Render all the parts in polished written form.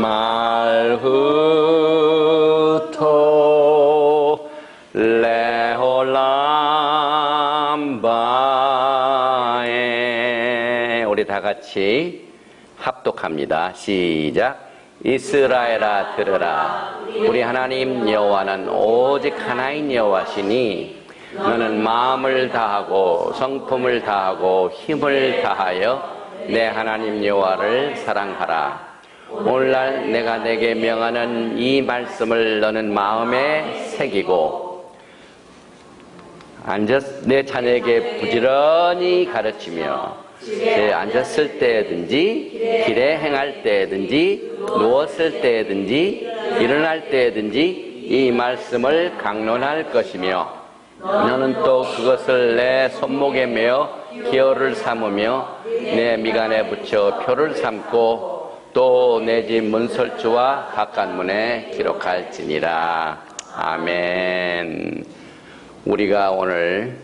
말후토 레홀람바에. 우리 다 같이 합독합니다. 시작. 이스라엘아 들으라. 우리 하나님 여호와는 오직 하나인 여호와시니 너는 마음을 다하고 성품을 다하고 힘을 다하여 내 하나님 여호와를 사랑하라. 오늘날 내가 내게 명하는 이 말씀을 너는 마음에 새기고 내 자녀에게 부지런히 가르치며 제 앉았을 때든지 길에 행할 때든지 누웠을 때든지 일어날 때든지 이 말씀을 강론할 것이며 너는 또 그것을 내 손목에 메어 기어를 삼으며 내 미간에 붙여 표를 삼고 또 내 집 문설주와 바깥문에 기록할지니라. 아멘. 우리가 오늘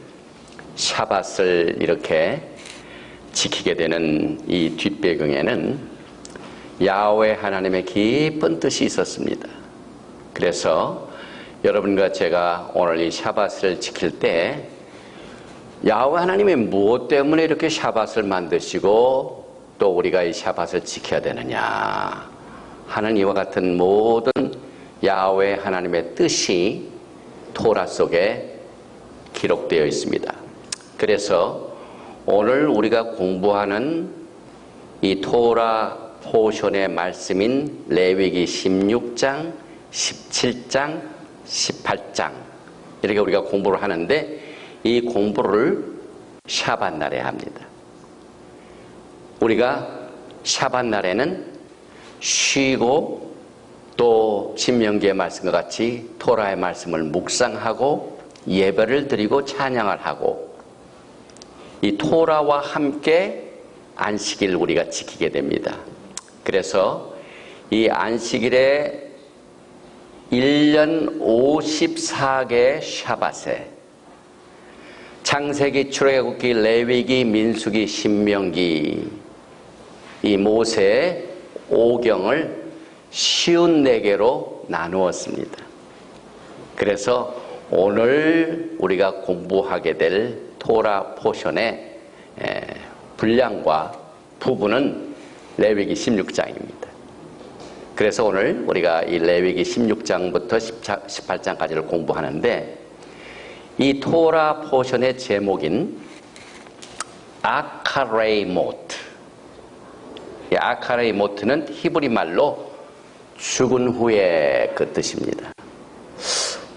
샤밧을 이렇게 지키게 되는 이 뒷배경에는 야훼 하나님의 깊은 뜻이 있었습니다. 그래서 여러분과 제가 오늘 이 샤밧을 지킬 때 야훼 하나님이 무엇 때문에 이렇게 샤밧을 만드시고 또 우리가 이 샤밧을 지켜야 되느냐 하는 이와 같은 모든 야훼 하나님의 뜻이 토라 속에 기록되어 있습니다. 그래서 오늘 우리가 공부하는 이 토라 포션의 말씀인 레위기 16장, 17장, 18장 이렇게 우리가 공부를 하는데 이 공부를 샤밧 날에 합니다. 우리가 샤밧 날에는 쉬고 또 신명기의 말씀과 같이 토라의 말씀을 묵상하고 예배를 드리고 찬양을 하고 이 토라와 함께 안식일을 우리가 지키게 됩니다. 그래서 이 안식일에 1년 54개의 샤밧에 창세기, 출애굽기, 레위기, 민수기, 신명기 이 모세의 5경을 쉬운 4개로 나누었습니다. 그래서 오늘 우리가 공부하게 될 토라 포션의 분량과 부분은 레위기 16장입니다. 그래서 오늘 우리가 이 레위기 16장부터 18장까지를 공부하는데 이 토라 포션의 제목인 아카레이모트, 이 아카레이모트는 히브리 말로 죽은 후에 그 뜻입니다.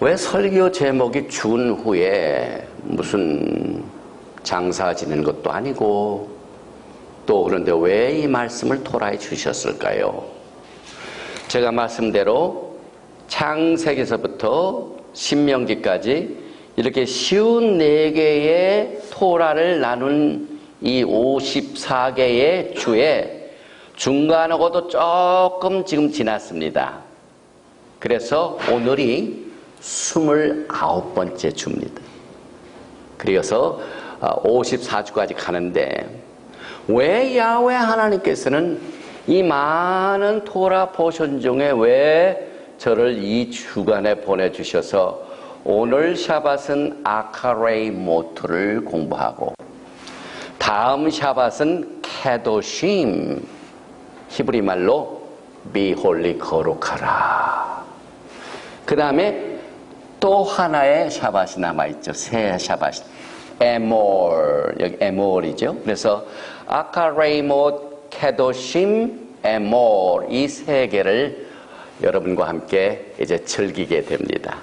왜 설교 제목이 죽은 후에 무슨 장사 지는 것도 아니고 또 그런데 왜 이 말씀을 토라에 주셨을까요? 제가 말씀대로 창세기서부터 신명기까지 이렇게 쉬운 4개의 토라를 나눈 이 54개의 주에 중간하고도 조금 지금 지났습니다. 그래서 오늘이 29번째 주입니다. 그래서 54주까지 가는데 왜 야훼 하나님께서는 이 많은 토라 포션 중에 왜 저를 이 주간에 보내주셔서 오늘 샤밧은 아카레이모트를 공부하고 다음 샤밧은 케도심, 히브리 말로 be holy, 거룩하라. 그 다음에 또 하나의 샤밧이 남아있죠. 새 샤밧, 에몰, 여기 에몰이죠. 그래서 아카레이못, 케도심, 에몰 이 3개를 여러분과 함께 이제 즐기게 됩니다.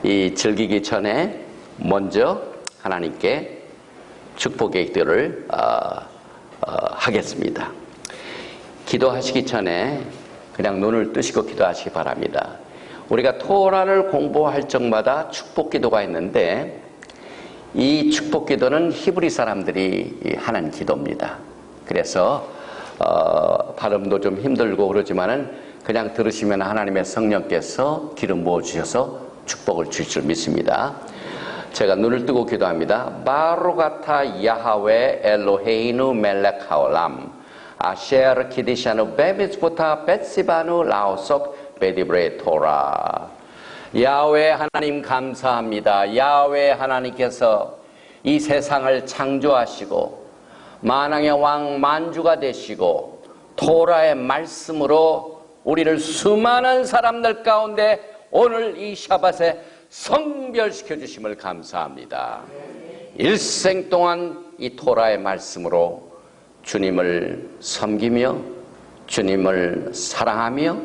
이 즐기기 전에 먼저 하나님께 축복의 기도를 하겠습니다. 기도하시기 전에 그냥 눈을 뜨시고 기도하시기 바랍니다. 우리가 토라를 공부할 적마다 축복 기도가 있는데 이 축복 기도는 히브리 사람들이 하는 기도입니다. 그래서 발음도 좀 힘들고 그러지만은 그냥 들으시면 하나님의 성령께서 기름 부어 주셔서 축복을 주실 줄 믿습니다. 제가 눈을 뜨고 기도합니다. 바로가타 야하웨 엘로헤이누 멜렉 하올람 아셰르 키디샤누 베미스부타 베시바누 라오속 베디브레 토라. 야훼 하나님 감사합니다. 야훼 하나님께서 이 세상을 창조하시고 만왕의 왕 만주가 되시고 토라의 말씀으로 우리를 수많은 사람들 가운데 오늘 이 샤밧에 성별시켜 주심을 감사합니다. 일생 동안 이 토라의 말씀으로 주님을 섬기며 주님을 사랑하며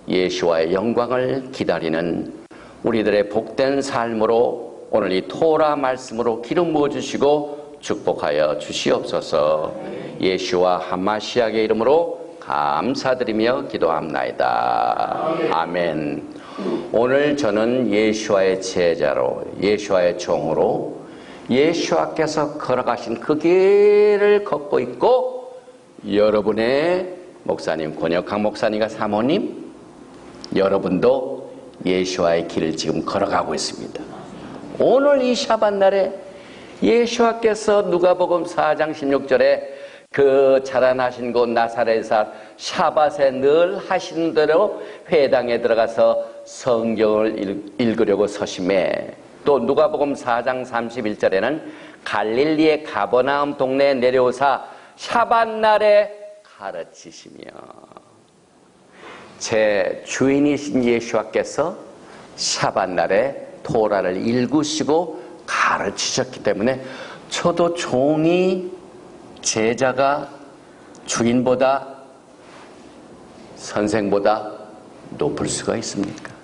예수와의 영광을 기다리는 우리들의 복된 삶으로 오늘 이 토라 말씀으로 기름 부어주시고 축복하여 주시옵소서. 예수와 하마시아의 이름으로 감사드리며 기도합나이다. 아멘. 오늘 저는 예수와의 제자로 예수와의 종으로 예수와께서 걸어가신 그 길을 걷고 있고 여러분의 목사님, 권혁학 목사님과 사모님 여러분도 예수와의 길을 지금 걸어가고 있습니다. 오늘 이 샤밧날에 예수와께서 누가복음 4장 16절에 그 자라나신 곳 나사렛에서 샤밧에 늘 하시는 대로 회당에 들어가서 성경을 읽으려고 서심해 또 누가복음 4장 31절에는 갈릴리의 가버나움 동네에 내려오사 샤밧날에 가르치시며 제 주인이신 예수와께서 샤밧날에 토라를 읽으시고 가르치셨기 때문에 저도 종이 제자가 주인보다 선생보다 높을 수가 있습니까?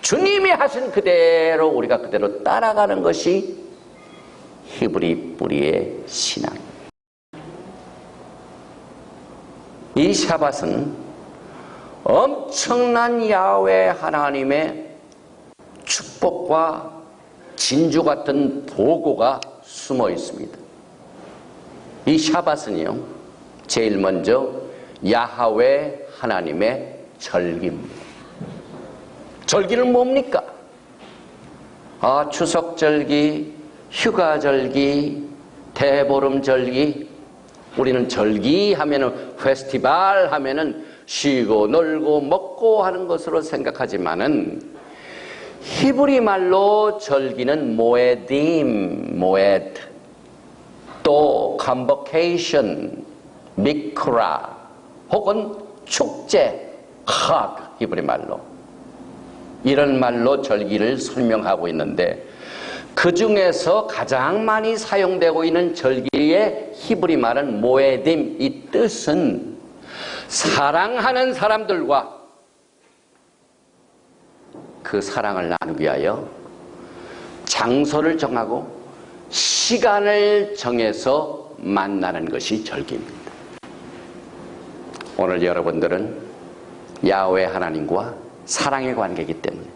주님이 하신 그대로 우리가 그대로 따라가는 것이 히브리 뿌리의 신앙입니다. 이 샤밧은 엄청난 야훼 하나님의 축복과 진주 같은 보고가 숨어 있습니다. 이 샤밧은요, 제일 먼저 야하웨 하나님의 절기입니다. 절기는 뭡니까? 추석절기, 휴가절기, 대보름절기. 우리는 절기 하면은 페스티벌 하면은 쉬고 놀고 먹고 하는 것으로 생각하지만은 히브리 말로 절기는 모에딤, 모에드, 또 컨버케이션, 미크라 혹은 축제, 하그 히브리 말로 이런 말로 절기를 설명하고 있는데 그 중에서 가장 많이 사용되고 있는 절기의 히브리 말은 모에딤. 이 뜻은 사랑하는 사람들과 그 사랑을 나누기 위하여 장소를 정하고 시간을 정해서 만나는 것이 절기입니다. 오늘 여러분들은 야훼 하나님과 사랑의 관계이기 때문에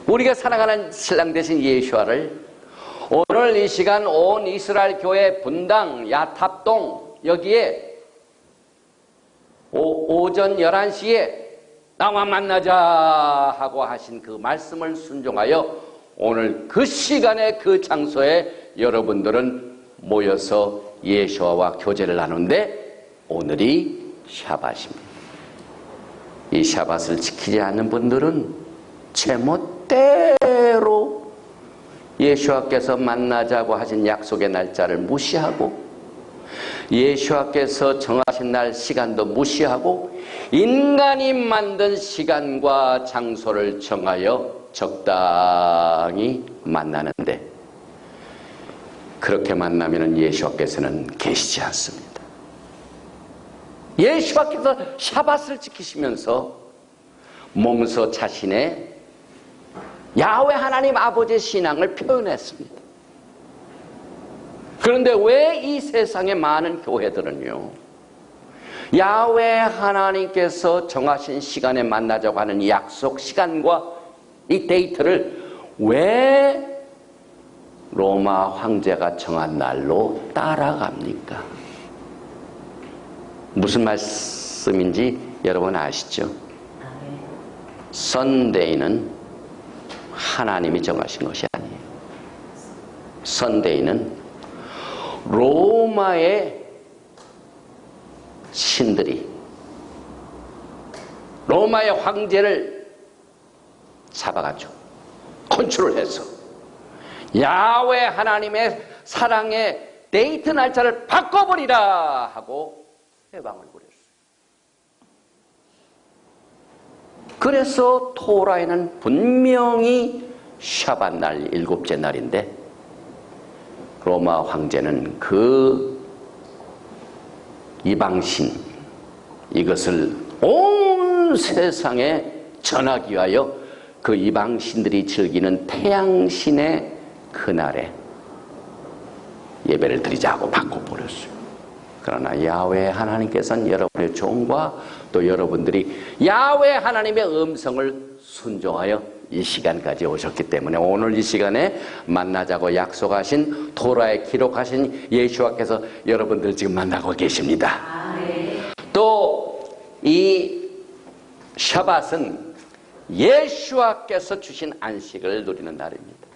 우리가 사랑하는 신랑 되신 예수와를 오늘 이 시간 온 이스라엘 교회 분당 야탑동 여기에 오전 11시에 나와 만나자 하고 하신 그 말씀을 순종하여 오늘 그 시간에 그 장소에 여러분들은 모여서 예수와 교제를 나누는데 오늘이 샤밧입니다. 이 샤밧을 지키지 않는 분들은 제멋대로 예수와께서 만나자고 하신 약속의 날짜를 무시하고 예수와께서 정하신 날 시간도 무시하고 인간이 만든 시간과 장소를 정하여 적당히 만나는데 그렇게 만나면 예수와께서는 계시지 않습니다. 예수와께서 샤밧을 지키시면서 몸소 자신의 야훼 하나님 아버지의 신앙을 표현했습니다. 그런데 왜 이 세상의 많은 교회들은요, 야훼 하나님께서 정하신 시간에 만나자고 하는 이 약속 시간과 이 데이트를 왜 로마 황제가 정한 날로 따라갑니까? 무슨 말씀인지 여러분 아시죠? 선데이는 하나님이 정하신 것이 아니에요. 선데이는 로마의 신들이 로마의 황제를 잡아가지고 컨트롤해서 야훼 하나님의 사랑의 데이트 날짜를 바꿔버리라 하고 해방을 부렸어요. 그래서 토라에는 분명히 샤밧 날 일곱째 날인데 로마 황제는 그 이방신 이것을 온 세상에 전하기 위하여 그 이방신들이 즐기는 태양신의 그날에 예배를 드리자고 바꿔버렸어요. 그러나 야훼 하나님께서는 여러분의 종과 또 여러분들이 야훼 하나님의 음성을 순종하여 이 시간까지 오셨기 때문에 오늘 이 시간에 만나자고 약속하신 토라에 기록하신 예수와께서 여러분들 지금 만나고 계십니다. 또 이 샤밧은 예수와께서 주신 안식을 누리는 날입니다.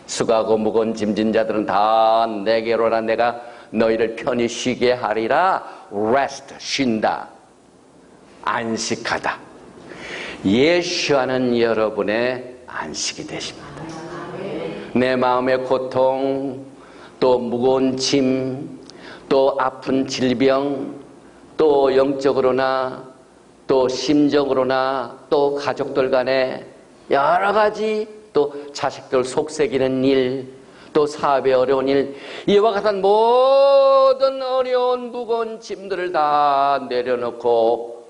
수고하고 무거운 짐진 자들은 다 내게로 오라. 내가 너희를 편히 쉬게 하리라. rest, 쉰다, 안식하다. 예수와는 여러분의 안식이 되십니다. 내 마음의 고통, 또 무거운 짐, 또 아픈 질병, 또 영적으로나 또 심적으로나 또 가족들 간에 여러 가지, 또 자식들 속삭이는 일, 또 사업에 어려운 일, 이와 같은 모든 어려운 무거운 짐들을 다 내려놓고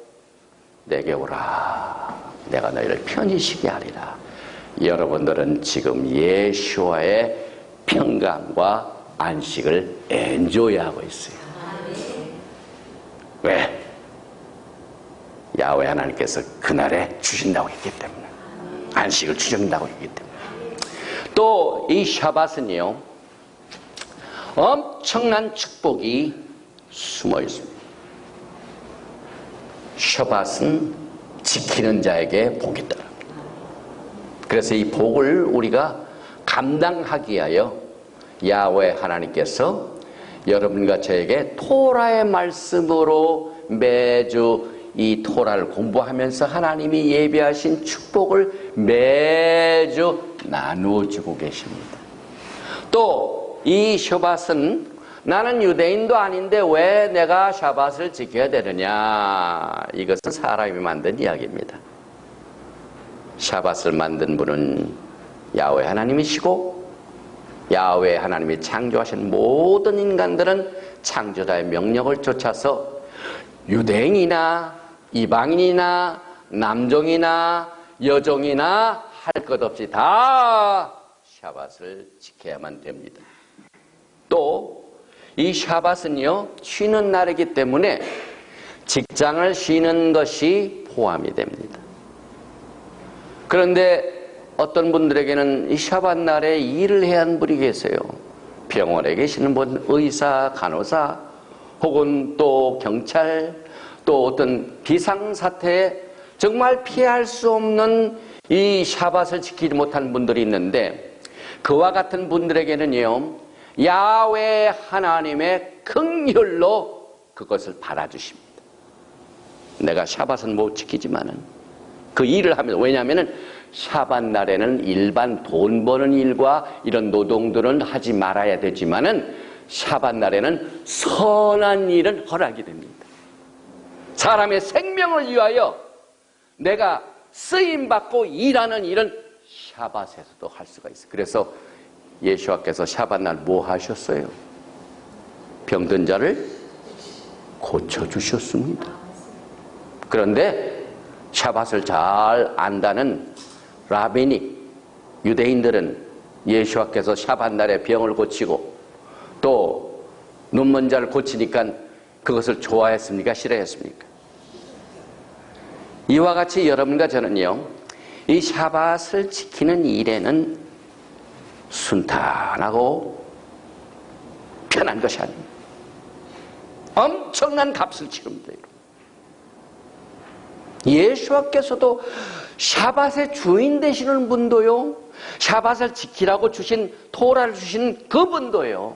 내게 오라. 내가 너희를 편히 쉬게 하리라. 여러분들은 지금 예수와의 평강과 안식을 엔조이하고 있어요. 왜? 야훼 하나님께서 그날에 주신다고 했기 때문에, 안식을 주신다고 했기 때문에. 또 이 샤밧은요, 엄청난 축복이 숨어 있습니다. 샤밧은 지키는 자에게 복이 있더랍니다. 그래서 이 복을 우리가 감당하기 위하여 야훼 하나님께서 여러분과 저에게 토라의 말씀으로 매주 이 토라를 공부하면서 하나님이 예비하신 축복을 매주 나누어주고 계십니다. 또 이 샤밧은 나는 유대인도 아닌데 왜 내가 샤밧을 지켜야 되느냐, 이것은 사람이 만든 이야기입니다. 샤밧을 만든 분은 야훼 하나님이시고, 야훼 하나님이 창조하신 모든 인간들은 창조자의 명령을 쫓아서 유대인이나 이방인이나 남종이나 여종이나 할 것 없이 다 샤밧을 지켜야만 됩니다. 또 이 샤밧은요, 쉬는 날이기 때문에 직장을 쉬는 것이 포함이 됩니다. 그런데 어떤 분들에게는 이 샤밧 날에 일을 해야 하는 분이 계세요. 병원에 계시는 분, 의사, 간호사, 혹은 또 경찰, 또 어떤 비상사태에 정말 피할 수 없는 이 샤밧을 지키지 못하는 분들이 있는데, 그와 같은 분들에게는요, 야훼 하나님의 긍휼로 그것을 받아주십니다. 내가 샤밧은 못 지키지만은 그 일을 하면서, 왜냐하면은 샤밧 날에는 일반 돈 버는 일과 이런 노동들은 하지 말아야 되지만은 샤밧 날에는 선한 일은 허락이 됩니다. 사람의 생명을 위하여 내가 쓰임받고 일하는 일은 샤밧에서도 할 수가 있어요. 그래서 예수와께서 샤밧 날 뭐 하셨어요? 병든 자를 고쳐주셨습니다. 그런데 샤밧을 잘 안다는 라비닉 유대인들은 예수와께서 샤밧 날에 병을 고치고 또 눈먼 자를 고치니까 그것을 좋아했습니까? 싫어했습니까? 이와 같이 여러분과 저는요, 이 샤밧을 지키는 일에는 순탄하고 편한 것이 아닙니다. 엄청난 값을 치릅니다. 예수와께서도 샤밧의 주인 되시는 분도요, 샤밧을 지키라고 주신 토라를 주신 그분도요,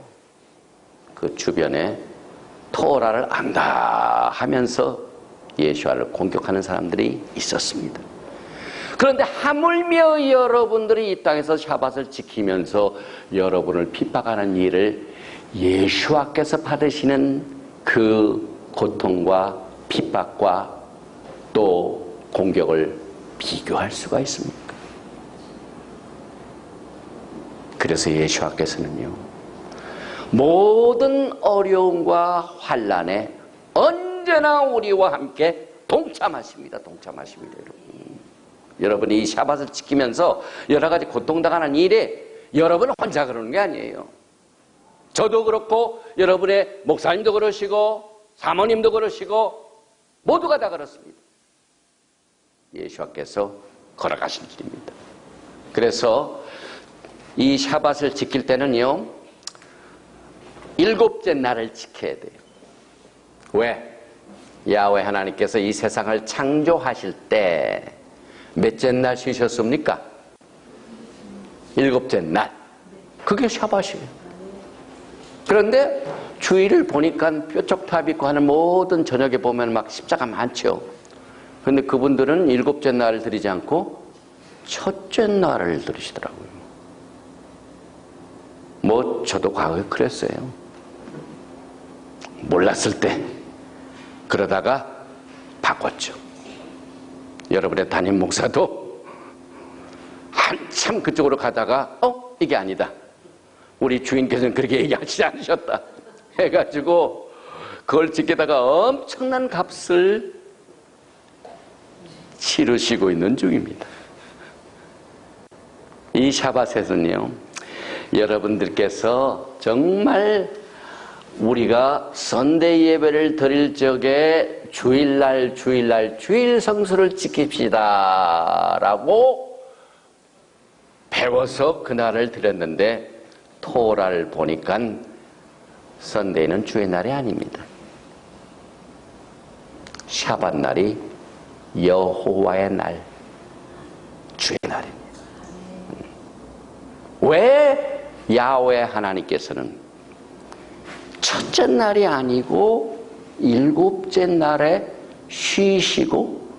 그 주변에 토라를 안다 하면서 예수와를 공격하는 사람들이 있었습니다. 그런데 하물며 여러분들이 이 땅에서 샤밧을 지키면서 여러분을 핍박하는 일을 예수와께서 받으시는 그 고통과 핍박과 또 공격을 비교할 수가 있습니까? 그래서 예수와께서는요, 모든 어려움과 환난에 언제나 우리와 함께 동참하십니다. 여러분. 여러분이 이 샤밧을 지키면서 여러 가지 고통당하는 일에 여러분 혼자 그러는 게 아니에요. 저도 그렇고 여러분의 목사님도 그러시고 사모님도 그러시고 모두가 다 그렇습니다. 예수와께서 걸어가신 길입니다. 그래서 이 샤밧을 지킬 때는요, 일곱째 날을 지켜야 돼요. 왜? 야훼 하나님께서 이 세상을 창조하실 때 몇째 날 쉬셨습니까? 일곱째 날. 그게 샤밧이에요. 그런데 주일을 보니까 뾰족탑 있고 하는 모든 저녁에 보면 막 십자가 많죠. 그런데 그분들은 일곱째 날을 드리지 않고 첫째 날을 드리시더라고요. 뭐 저도 과거에 그랬어요. 몰랐을 때. 그러다가 바꿨죠. 여러분의 담임 목사도 한참 그쪽으로 가다가 이게 아니다. 우리 주인께서는 그렇게 얘기하시지 않으셨다. 해가지고 그걸 지키다가 엄청난 값을 치르시고 있는 중입니다. 이 샤밧에서는요, 여러분들께서 정말 우리가 선데이 예배를 드릴 적에 주일 성수를 지킵시다 라고 배워서 그날을 드렸는데, 토라를 보니까 선데이는 주의 날이 아닙니다. 샤밧 날이 여호와의 날, 주의 날입니다. 왜 야훼 하나님께서는 첫째 날이 아니고 일곱째 날에 쉬시고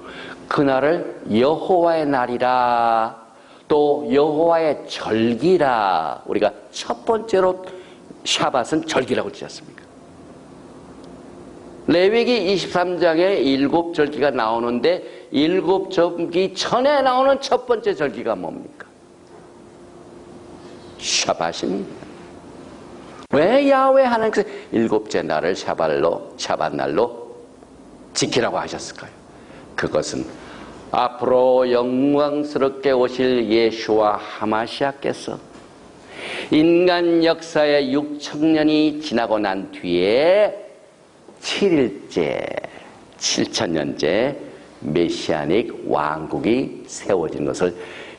그날을 여호와의 날이라, 또 여호와의 절기라, 우리가 첫 번째로 샤밧은 절기라고 지었습니까? 레위기 23장에 일곱 절기가 나오는데 일곱 절기 전에 나오는 첫 번째 절기가 뭡니까? 샤밧입니다. 왜 야훼 하나님께서 일곱째 날을 샤밧 날로 지키라고 하셨을까요? 그것은 앞으로 영광스럽게 오실 예수와 하마시아께서 인간 역사의 6,000년이 지나고 난 뒤에 7일째, 7,000년째 메시아닉 왕국이 세워진 것을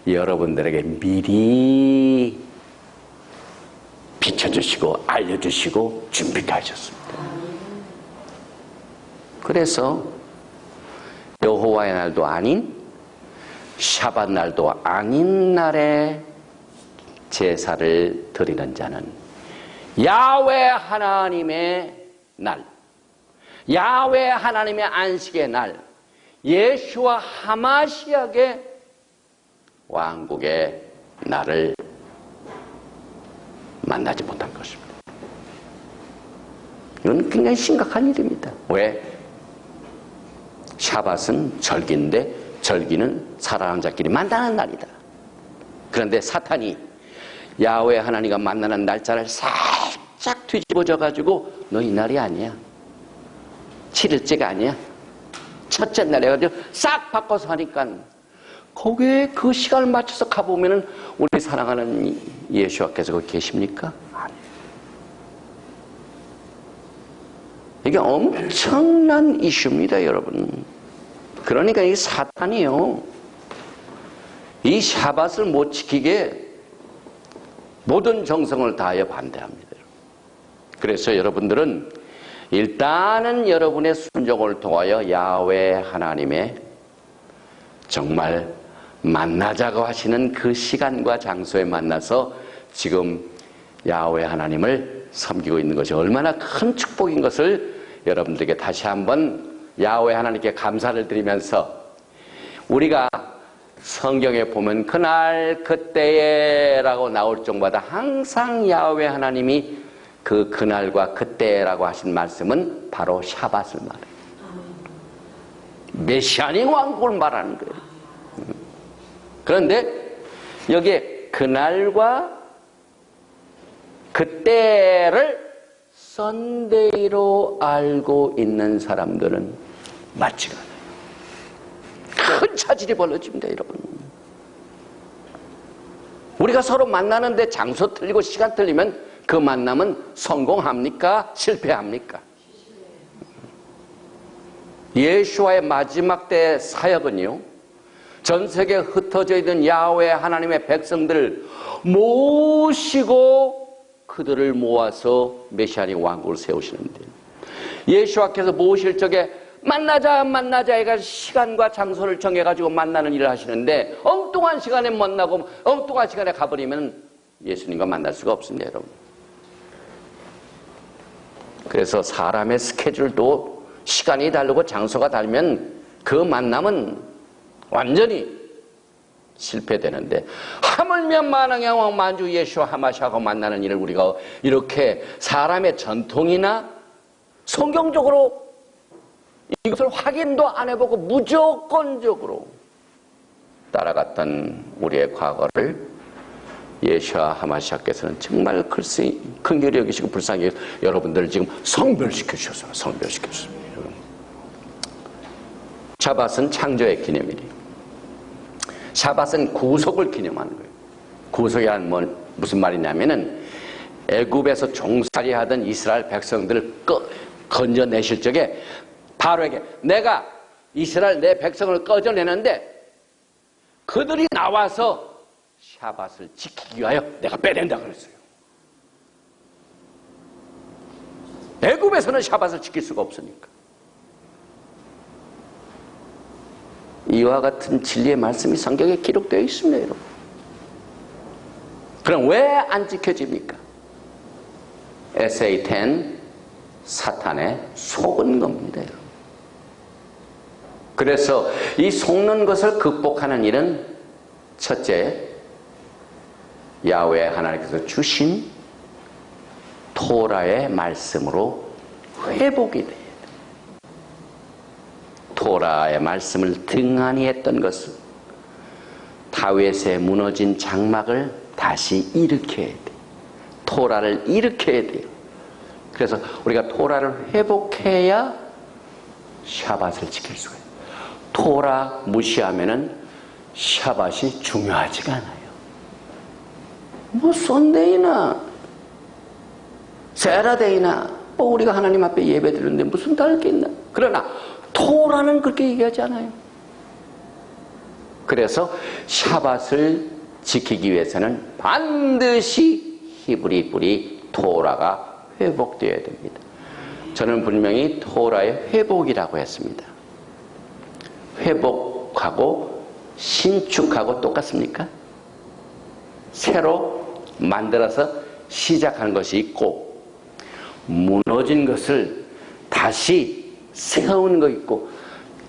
여러분들에게 미리 비춰주시고 알려주시고 준비케 하셨습니다. 그래서 여호와의 날도 아닌 샤밧 날도 아닌 날에 제사를 드리는 자는 야훼 하나님의 날, 야훼 하나님의 안식의 날, 예수와 하마시아의 왕국의 날을 만나지 못한 것입니다. 이건 굉장히 심각한 일입니다. 왜? 샤밧은 절기인데 절기는 살아가는 자끼리 만나는 날이다. 그런데 사탄이 야훼 하나님과 만나는 날짜를 살짝 뒤집어져 가지고 너 이 날이 아니야, 7일째가 아니야, 첫째 날 해가지고 싹 바꿔서 하니까 거기에 그 시간을 맞춰서 가보면은 우리 사랑하는 예수와께서 거기 계십니까? 아니에요. 이게 엄청난 이슈입니다, 여러분. 그러니까 이 사탄이요, 이 샤밧을 못 지키게 모든 정성을 다하여 반대합니다. 그래서 여러분들은 일단은 여러분의 순종을 통하여 야훼 하나님의 정말 만나자고 하시는 그 시간과 장소에 만나서 지금 야훼 하나님을 섬기고 있는 것이 얼마나 큰 축복인 것을 여러분들에게 다시 한번 야훼 하나님께 감사를 드리면서 우리가 성경에 보면 그날 그때에 라고 나올 정도마다 항상 야훼 하나님이 그 그날과 그때라고 하신 말씀은 바로 샤밧을 말해요. 메시아닉 왕국을 말하는 거예요. 그런데 여기에 그날과 그때를 썬데이로 알고 있는 사람들은 맞지가 않아요. 큰 차질이 벌어집니다, 여러분. 우리가 서로 만나는데 장소 틀리고 시간 틀리면 그 만남은 성공합니까? 실패합니까? 예수와의 마지막 때 사역은요, 전 세계에 흩어져 있는 야훼 하나님의 백성들을 모시고 그들을 모아서 메시아닉 왕국을 세우시는데, 예수와께서 모실 적에 만나자 해가 시간과 장소를 정해가지고 만나는 일을 하시는데, 엉뚱한 시간에 만나고 엉뚱한 시간에 가버리면 예수님과 만날 수가 없습니다, 여러분. 그래서 사람의 스케줄도 시간이 다르고 장소가 다르면 그 만남은 완전히 실패되는데, 하물며 만왕의 왕 만주 예수와 하마시아하고 만나는 일을 우리가 이렇게 사람의 전통이나 성경적으로 이것을 확인도 안 해보고 무조건적으로 따라갔던 우리의 과거를 예수와 하마시아께서는 정말 긍휼히 여기시고 불쌍히 여러분들을 지금 성별시켜 주셨어요. 성별시켜 주셨습니다. 샤밧은 창조의 기념일이에요. 샤밧은 구속을 기념하는 거예요. 구속이란 무슨 말이냐면은 애굽에서 종살이 하던 이스라엘 백성들을 건져내실 적에 바로에게 내가 이스라엘 내 백성을 꺼져내는데 그들이 나와서 샤밧을 지키기 위하여 내가 빼낸다 그랬어요. 애굽에서는 샤밧을 지킬 수가 없으니까. 이와 같은 진리의 말씀이 성경에 기록되어 있습니다, 여러분. 그럼 왜 안 지켜집니까? SA10 사탄에 속은 겁니다, 여러분. 그래서 이 속는 것을 극복하는 일은 첫째, 야훼 하나님께서 주신 토라의 말씀으로 회복이 돼요. 토라의 말씀을 등한히 했던 것은 다윗의 무너진 장막을 다시 일으켜야 돼요. 토라를 일으켜야 돼요. 그래서 우리가 토라를 회복해야 샤밧을 지킬 수가 있어요. 토라 무시하면은 샤밧이 중요하지가 않아요. 뭐 썬데이나 세라데이나 뭐 우리가 하나님 앞에 예배 드리는데 무슨 다를 게 있나? 그러나 토라는 그렇게 얘기하지 않아요. 그래서 샤밧을 지키기 위해서는 반드시 히브리 뿌리 토라가 회복되어야 됩니다. 저는 분명히 토라의 회복이라고 했습니다. 회복하고 신축하고 똑같습니까? 새로 만들어서 시작하는 것이 있고 무너진 것을 다시 세우는 거 있고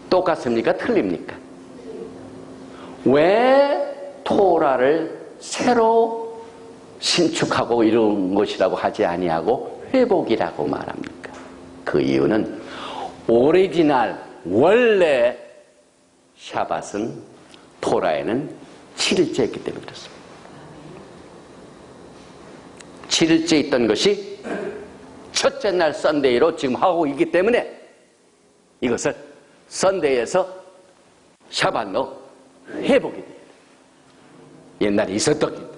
똑같습니까? 틀립니까? 왜 토라를 새로 신축하고 이룬 것이라고 하지 아니하고 회복이라고 말합니까? 그 이유는 오리지널 원래 샤밧은 토라에는 7일째였기 때문에 그렇습니다. 7일째 있던 것이 첫째 날 썬데이로 지금 하고 있기 때문에 이것을 썬데이에서 샤밧로 회복이 돼요. 옛날에 있었던,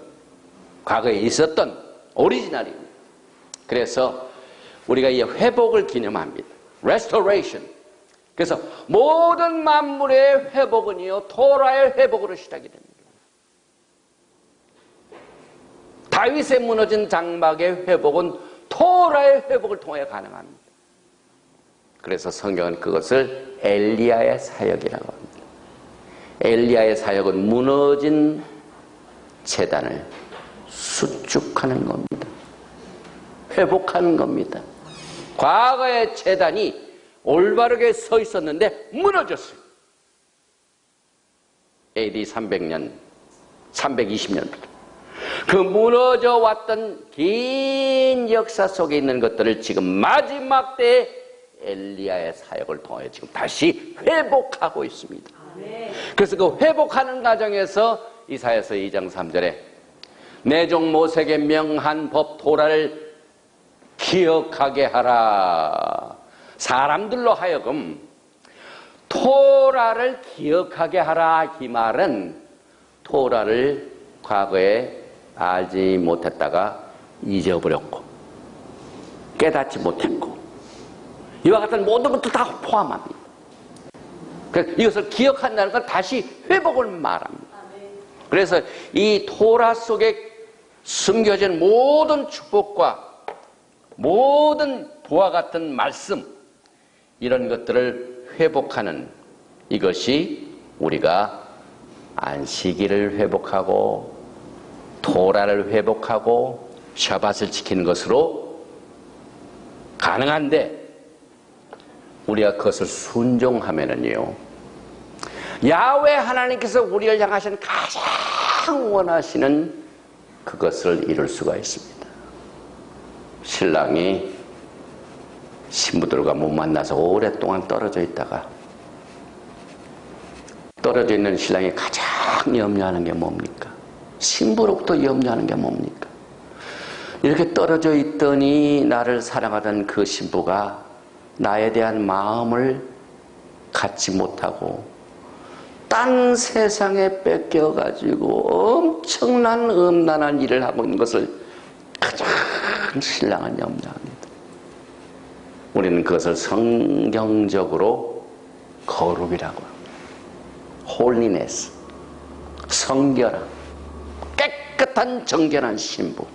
과거에 있었던 오리지널입니다. 그래서 우리가 이 회복을 기념합니다. restoration. 그래서 모든 만물의 회복은요, 토라의 회복으로 시작이 됩니다. 다윗의 무너진 장막의 회복은 토라의 회복을 통해 가능합니다. 그래서 성경은 그것을 엘리야의 사역이라고 합니다. 엘리야의 사역은 무너진 제단을 수축하는 겁니다. 회복하는 겁니다. 과거의 제단이 올바르게 서 있었는데 무너졌어요. AD 300년, 320년부터. 그 무너져 왔던 긴 역사 속에 있는 것들을 지금 마지막 때에 엘리야의 사역을 통해 지금 다시 회복하고 있습니다. 그래서 그 회복하는 과정에서 이사야서 2장 3절에 내 종 모세에게 명한 법 토라를 기억하게 하라. 사람들로 하여금 토라를 기억하게 하라. 이 말은 토라를 과거에 알지 못했다가 잊어버렸고 깨닫지 못했고 이와 같은 모든 것도 다 포함합니다. 그래서 이것을 기억한다는 건 다시 회복을 말합니다. 그래서 이 토라 속에 숨겨진 모든 축복과 모든 부와 같은 말씀, 이런 것들을 회복하는 이것이 우리가 안식일을 회복하고 토라를 회복하고 샤밧을 지키는 것으로 가능한데, 우리가 그것을 순종하면은요, 야훼 하나님께서 우리를 향하신 가장 원하시는 그것을 이룰 수가 있습니다. 신랑이 신부들과 못 만나서 오랫동안 떨어져 있다가, 떨어져 있는 신랑이 가장 염려하는 게 뭡니까? 신부로부터 염려하는 게 뭡니까? 이렇게 떨어져 있더니 나를 사랑하던 그 신부가 나에 대한 마음을 갖지 못하고 딴 세상에 뺏겨가지고 엄청난 음란한 일을 하고 있는 것을 가장 신랑은 염려합니다. 우리는 그것을 성경적으로 거룩이라고 합니다. 홀리네스, 성결함, 깨끗한 정결한 신부.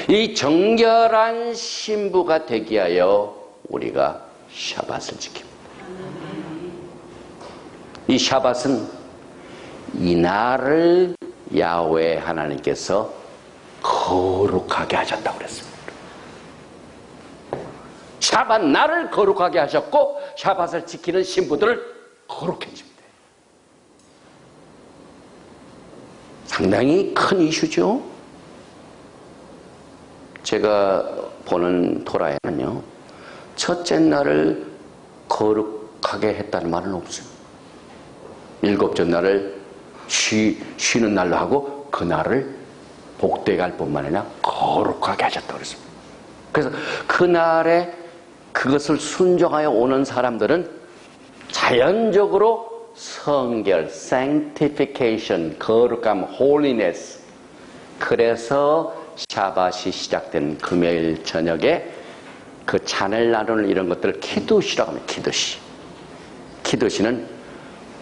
이 정결한 신부가 되기 위하여 우리가 샤밧을 지킵니다. 이 샤밧은 이날을 야훼 하나님께서 거룩하게 하셨다고 그랬습니다. 샤밧 날을 거룩하게 하셨고 샤밧을 지키는 신부들을 거룩해집니다. 상당히 큰 이슈죠. 제가 보는 토라에는요, 첫째 날을 거룩하게 했다는 말은 없어요. 일곱째 날을 쉬는 날로 하고 그 날을 복되게 할 뿐만 아니라 거룩하게 하셨다고 그랬습니다. 그래서 그날에 그것을 순종하여 오는 사람들은 자연적으로 성결, sanctification, 거룩함, holiness. 그래서 샤밧이 시작된 금요일 저녁에 그 잔을 나누는 이런 것들을 키두시라고 합니다. 키두시. 키두시는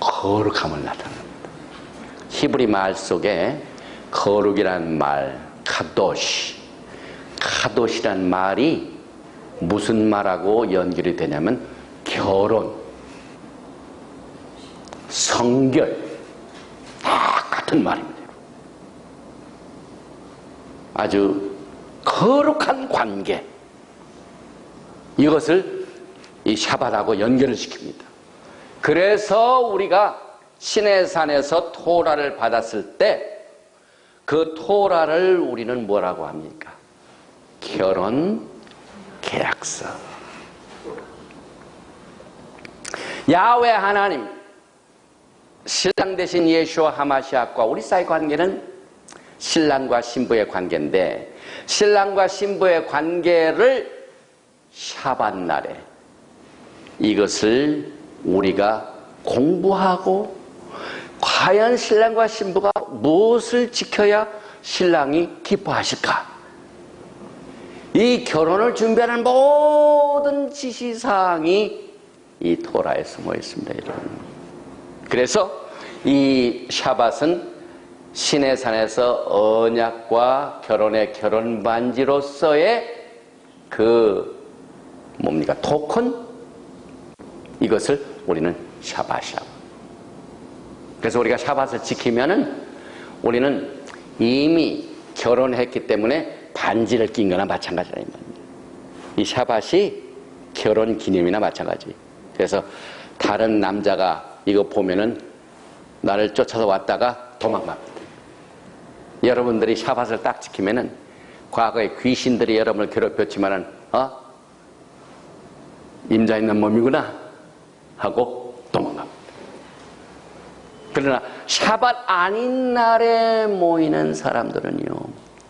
거룩함을 나타냅니다. 히브리 말 속에 거룩이라는 말, 카도시. 카도시라는 말이 무슨 말하고 연결이 되냐면 결혼, 성결, 다 같은 말입니다. 아주 거룩한 관계, 이것을 이 샤밧하고 연결을 시킵니다. 그래서 우리가 시내산에서 토라를 받았을 때 그 토라를 우리는 뭐라고 합니까? 결혼 계약서. 야훼 하나님, 신랑 대신 예수와 하마시아과 우리 사이 관계는 신랑과 신부의 관계인데, 신랑과 신부의 관계를 샤밧 날에 이것을 우리가 공부하고, 과연 신랑과 신부가 무엇을 지켜야 신랑이 기뻐하실까? 이 결혼을 준비하는 모든 지시사항이 이 토라에 숨어 있습니다, 여러분. 그래서 이 샤밧은 시내산에서 언약과 결혼의 결혼 반지로서의 그 뭡니까? 토큰? 이것을 우리는 샤밧이라고. 그래서 우리가 샤밧을 지키면은 우리는 이미 결혼했기 때문에 반지를 낀 거나 마찬가지라 이 말입니다. 이 샤밧이 결혼 기념이나 마찬가지. 그래서 다른 남자가 이거 보면은 나를 쫓아서 왔다가 도망갑니다. 여러분들이 샤밧을 딱 지키면은 과거에 귀신들이 여러분을 괴롭혔지만은 임자 있는 몸이구나 하고 도망갑니다. 그러나 샤밧 아닌 날에 모이는 사람들은요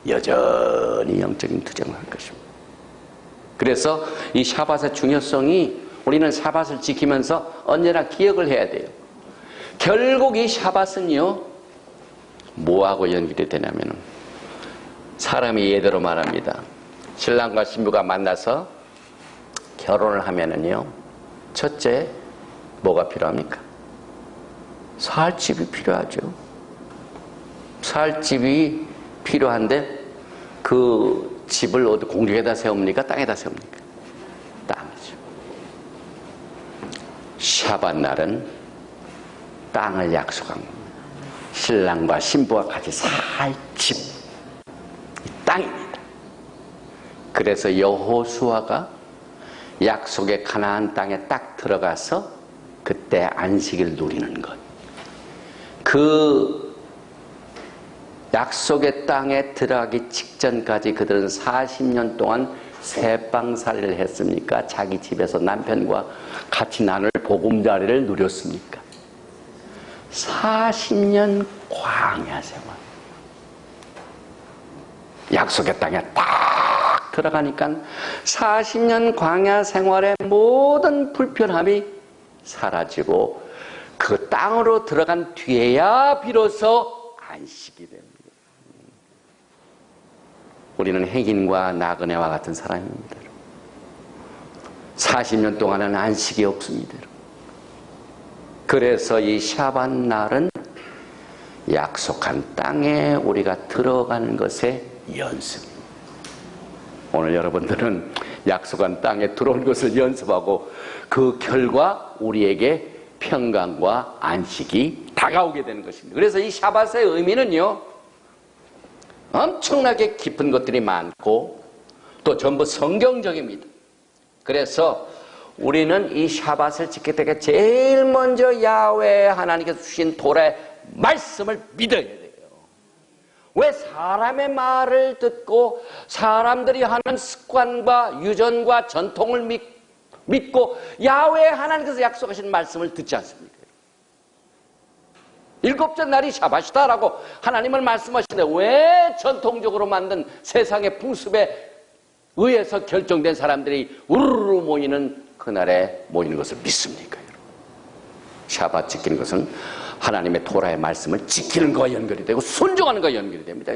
여전히 영적인 투쟁을 할 것입니다. 그래서 이 샤밧의 중요성이 우리는 샤밧을 지키면서 언제나 기억을 해야 돼요. 결국 이 샤밧은요 뭐하고 연결이 되냐면은 사람이 예대로 말합니다. 신랑과 신부가 만나서 결혼을 하면은요 첫째 뭐가 필요합니까? 살 집이 필요하죠. 살 집이 필요한데 그 집을 어디 공중에다 세웁니까? 땅에다 세웁니까? 땅이죠. 샤밧 날은 땅을 약속한 겁니다. 신랑과 신부가 같이 살 집, 땅입니다. 그래서 여호수아가 약속의 가나안 땅에 딱 들어가서 그때 안식일 누리는 것. 그 약속의 땅에 들어가기 직전까지 그들은 40년 동안 새방살이를 했습니까? 자기 집에서 남편과 같이 나눌 보금자리를 누렸습니까? 40년 광야 생활. 약속의 땅에 딱 들어가니까 40년 광야 생활의 모든 불편함이 사라지고 그 땅으로 들어간 뒤에야 비로소 안식이 됩니다. 우리는 흑인과 나그네와 같은 사람입니다. 40년 동안은 안식이 없습니다. 그래서 이 샤밧 날은 약속한 땅에 우리가 들어가는 것의 연습입니다. 오늘 여러분들은 약속한 땅에 들어온 것을 연습하고 그 결과 우리에게 평강과 안식이 다가오게 되는 것입니다. 그래서 이 샤밧의 의미는요 엄청나게 깊은 것들이 많고 또 전부 성경적입니다. 그래서 우리는 이 샤밧을 지킬 때 제일 먼저 야훼 하나님께서 주신 토라의 말씀을 믿어야 돼요. 왜 사람의 말을 듣고 사람들이 하는 습관과 유전과 전통을 믿고 야훼 하나님께서 약속하신 말씀을 듣지 않습니까? 일곱째 날이 샤밧이다라고 하나님은 말씀하시는데 왜 전통적으로 만든 세상의 풍습에 의해서 결정된 사람들이 우르르 모이는 그날에 모이는 것을 믿습니까? 샤밧 지키는 것은 하나님의 토라의 말씀을 지키는 것과 연결이 되고 순종하는 것과 연결이 됩니다.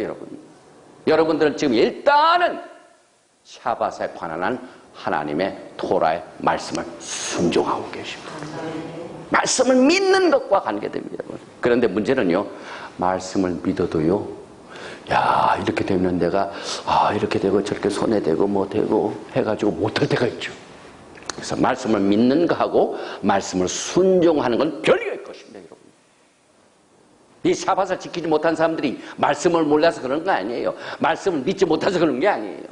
여러분들은 지금 일단은 샤밧에 관한 하나님의 토라의 말씀을 순종하고 계십니다. 말씀을 믿는 것과 관계됩니다. 그런데 문제는요 말씀을 믿어도요 야 이렇게 되면 내가 이렇게 되고 저렇게 손에 대고 뭐 되고 해가지고 못할 때가 있죠. 그래서 말씀을 믿는 거하고 말씀을 순종하는 건 별개의 것입니다. 여러분. 이 샤밧을 지키지 못한 사람들이 말씀을 몰라서 그런 거 아니에요. 말씀을 믿지 못해서 그런 게 아니에요.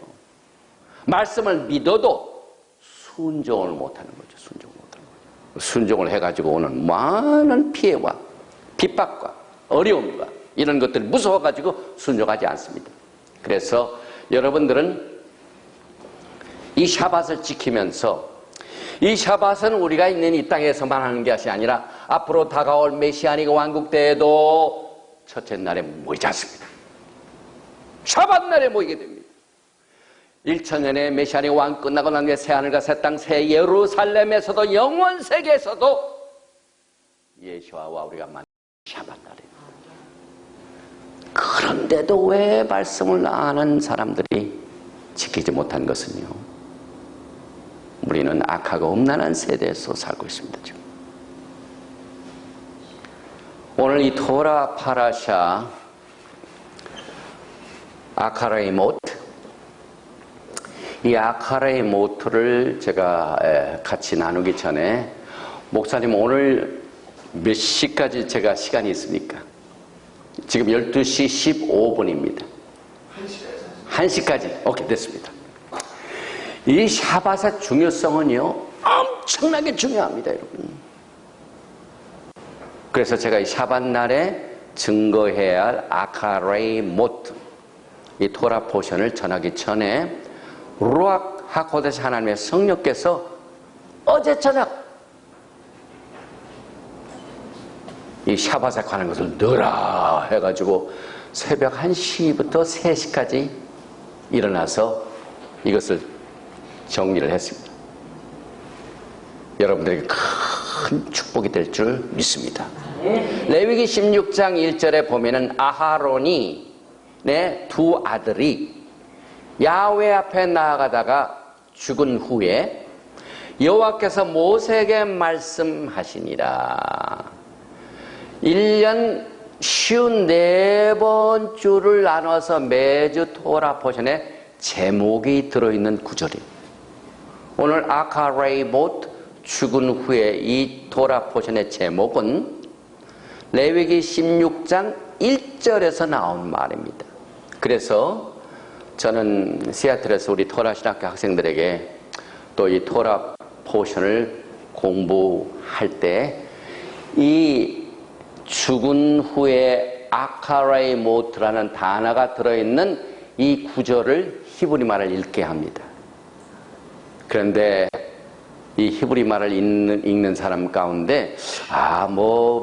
말씀을 믿어도 순종을 못하는 거죠. 순종을 해가지고 오는 많은 피해와 핍박과 어려움과 이런 것들을 무서워가지고 순종하지 않습니다. 그래서 여러분들은 이 샤밧을 지키면서 이 샤밧은 우리가 있는 이 땅에서만 하는 것이 아니라 앞으로 다가올 메시아닉 왕국 때에도 첫째 날에 모이지 않습니다. 샤밧 날에 모이게 됩니다. 1000년의 메시아닉 왕 끝나고 난 뒤에 새하늘과 새 땅, 새 예루살렘에서도 영원 세계에서도 예수와 우리가 만난 샤밧 날입니다. 그런데도 왜 말씀을 아는 사람들이 지키지 못한 것은요 우리는 악하고 음란한 세대에서 살고 있습니다. 지금. 오늘 이 토라 파라샤 아카라의 모트 이 아카라의 모트를 제가 같이 나누기 전에 목사님 오늘 몇 시까지 제가 시간이 있습니까? 지금 12시 15분입니다. 1시까지. 오케이 됐습니다. 이 샤밧의 중요성은요, 엄청나게 중요합니다, 여러분. 그래서 제가 이 샤밧 날에 증거해야 할 아카레이 모트, 이 토라 포션을 전하기 전에 루악 하코데스 하나님의 성령께서 어제 저녁 이 샤밧에 관한 것을 넣으라 해가지고 새벽 1시부터 3시까지 일어나서 이것을 정리를 했습니다. 여러분들에게 큰 축복이 될 줄 믿습니다. 레위기 16장 1절에 보면은 아하론이 내 두 아들이 야훼 앞에 나아가다가 죽은 후에 여호와께서 모세에게 말씀하시니라. 1년 54번 주를 나눠서 매주 토라 포션에 제목이 들어있는 구절이에요. 오늘 아카레이 못 죽은 후에 이 토라 포션의 제목은 레위기 16장 1절에서 나온 말입니다. 그래서 저는 시애틀에서 우리 토라 신학교 학생들에게 또 이 토라 포션을 공부할 때 이 죽은 후에 아카레이 모트라는 단어가 들어있는 이 구절을 히브리 말을 읽게 합니다. 그런데 이 히브리 말을 읽는 사람 가운데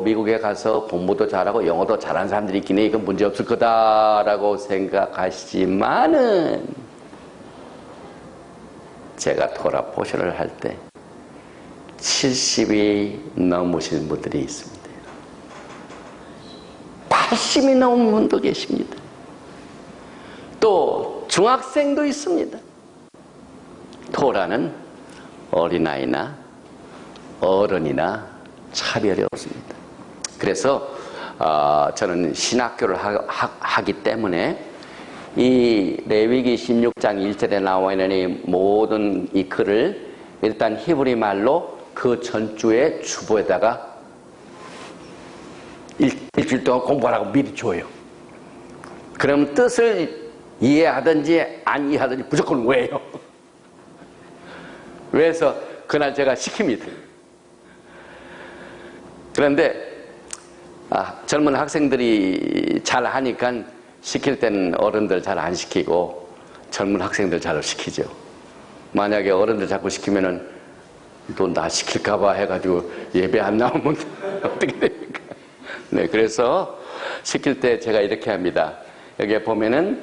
미국에 가서 공부도 잘하고 영어도 잘하는 사람들이 있긴 해, 이건 문제 없을 거다라고 생각하시지만은 제가 토라 포션을 할 때 70이 넘으신 분들이 있습니다. 80이 넘은 분도 계십니다. 또 중학생도 있습니다. 토라는 어린아이나 어른이나 차별이 없습니다. 그래서 저는 신학교를 하기 때문에 이 레위기 16장 1절에 나와 있는 이 모든 이 글을 일단 히브리 말로 그 전주에 주보에다가 일주일 동안 공부하라고 미리 줘요. 그럼 뜻을 이해하든지 안 이해하든지 무조건 외워요. 외워서 그날 제가 시킵니다. 그런데 젊은 학생들이 잘 하니까 시킬 때는 어른들 잘 안 시키고 젊은 학생들 잘 시키죠. 만약에 어른들 자꾸 시키면은 또 나 시킬까봐 해가지고 예배 안 나오면 어떻게 됩니까? 네, 그래서 시킬 때 제가 이렇게 합니다. 여기에 보면은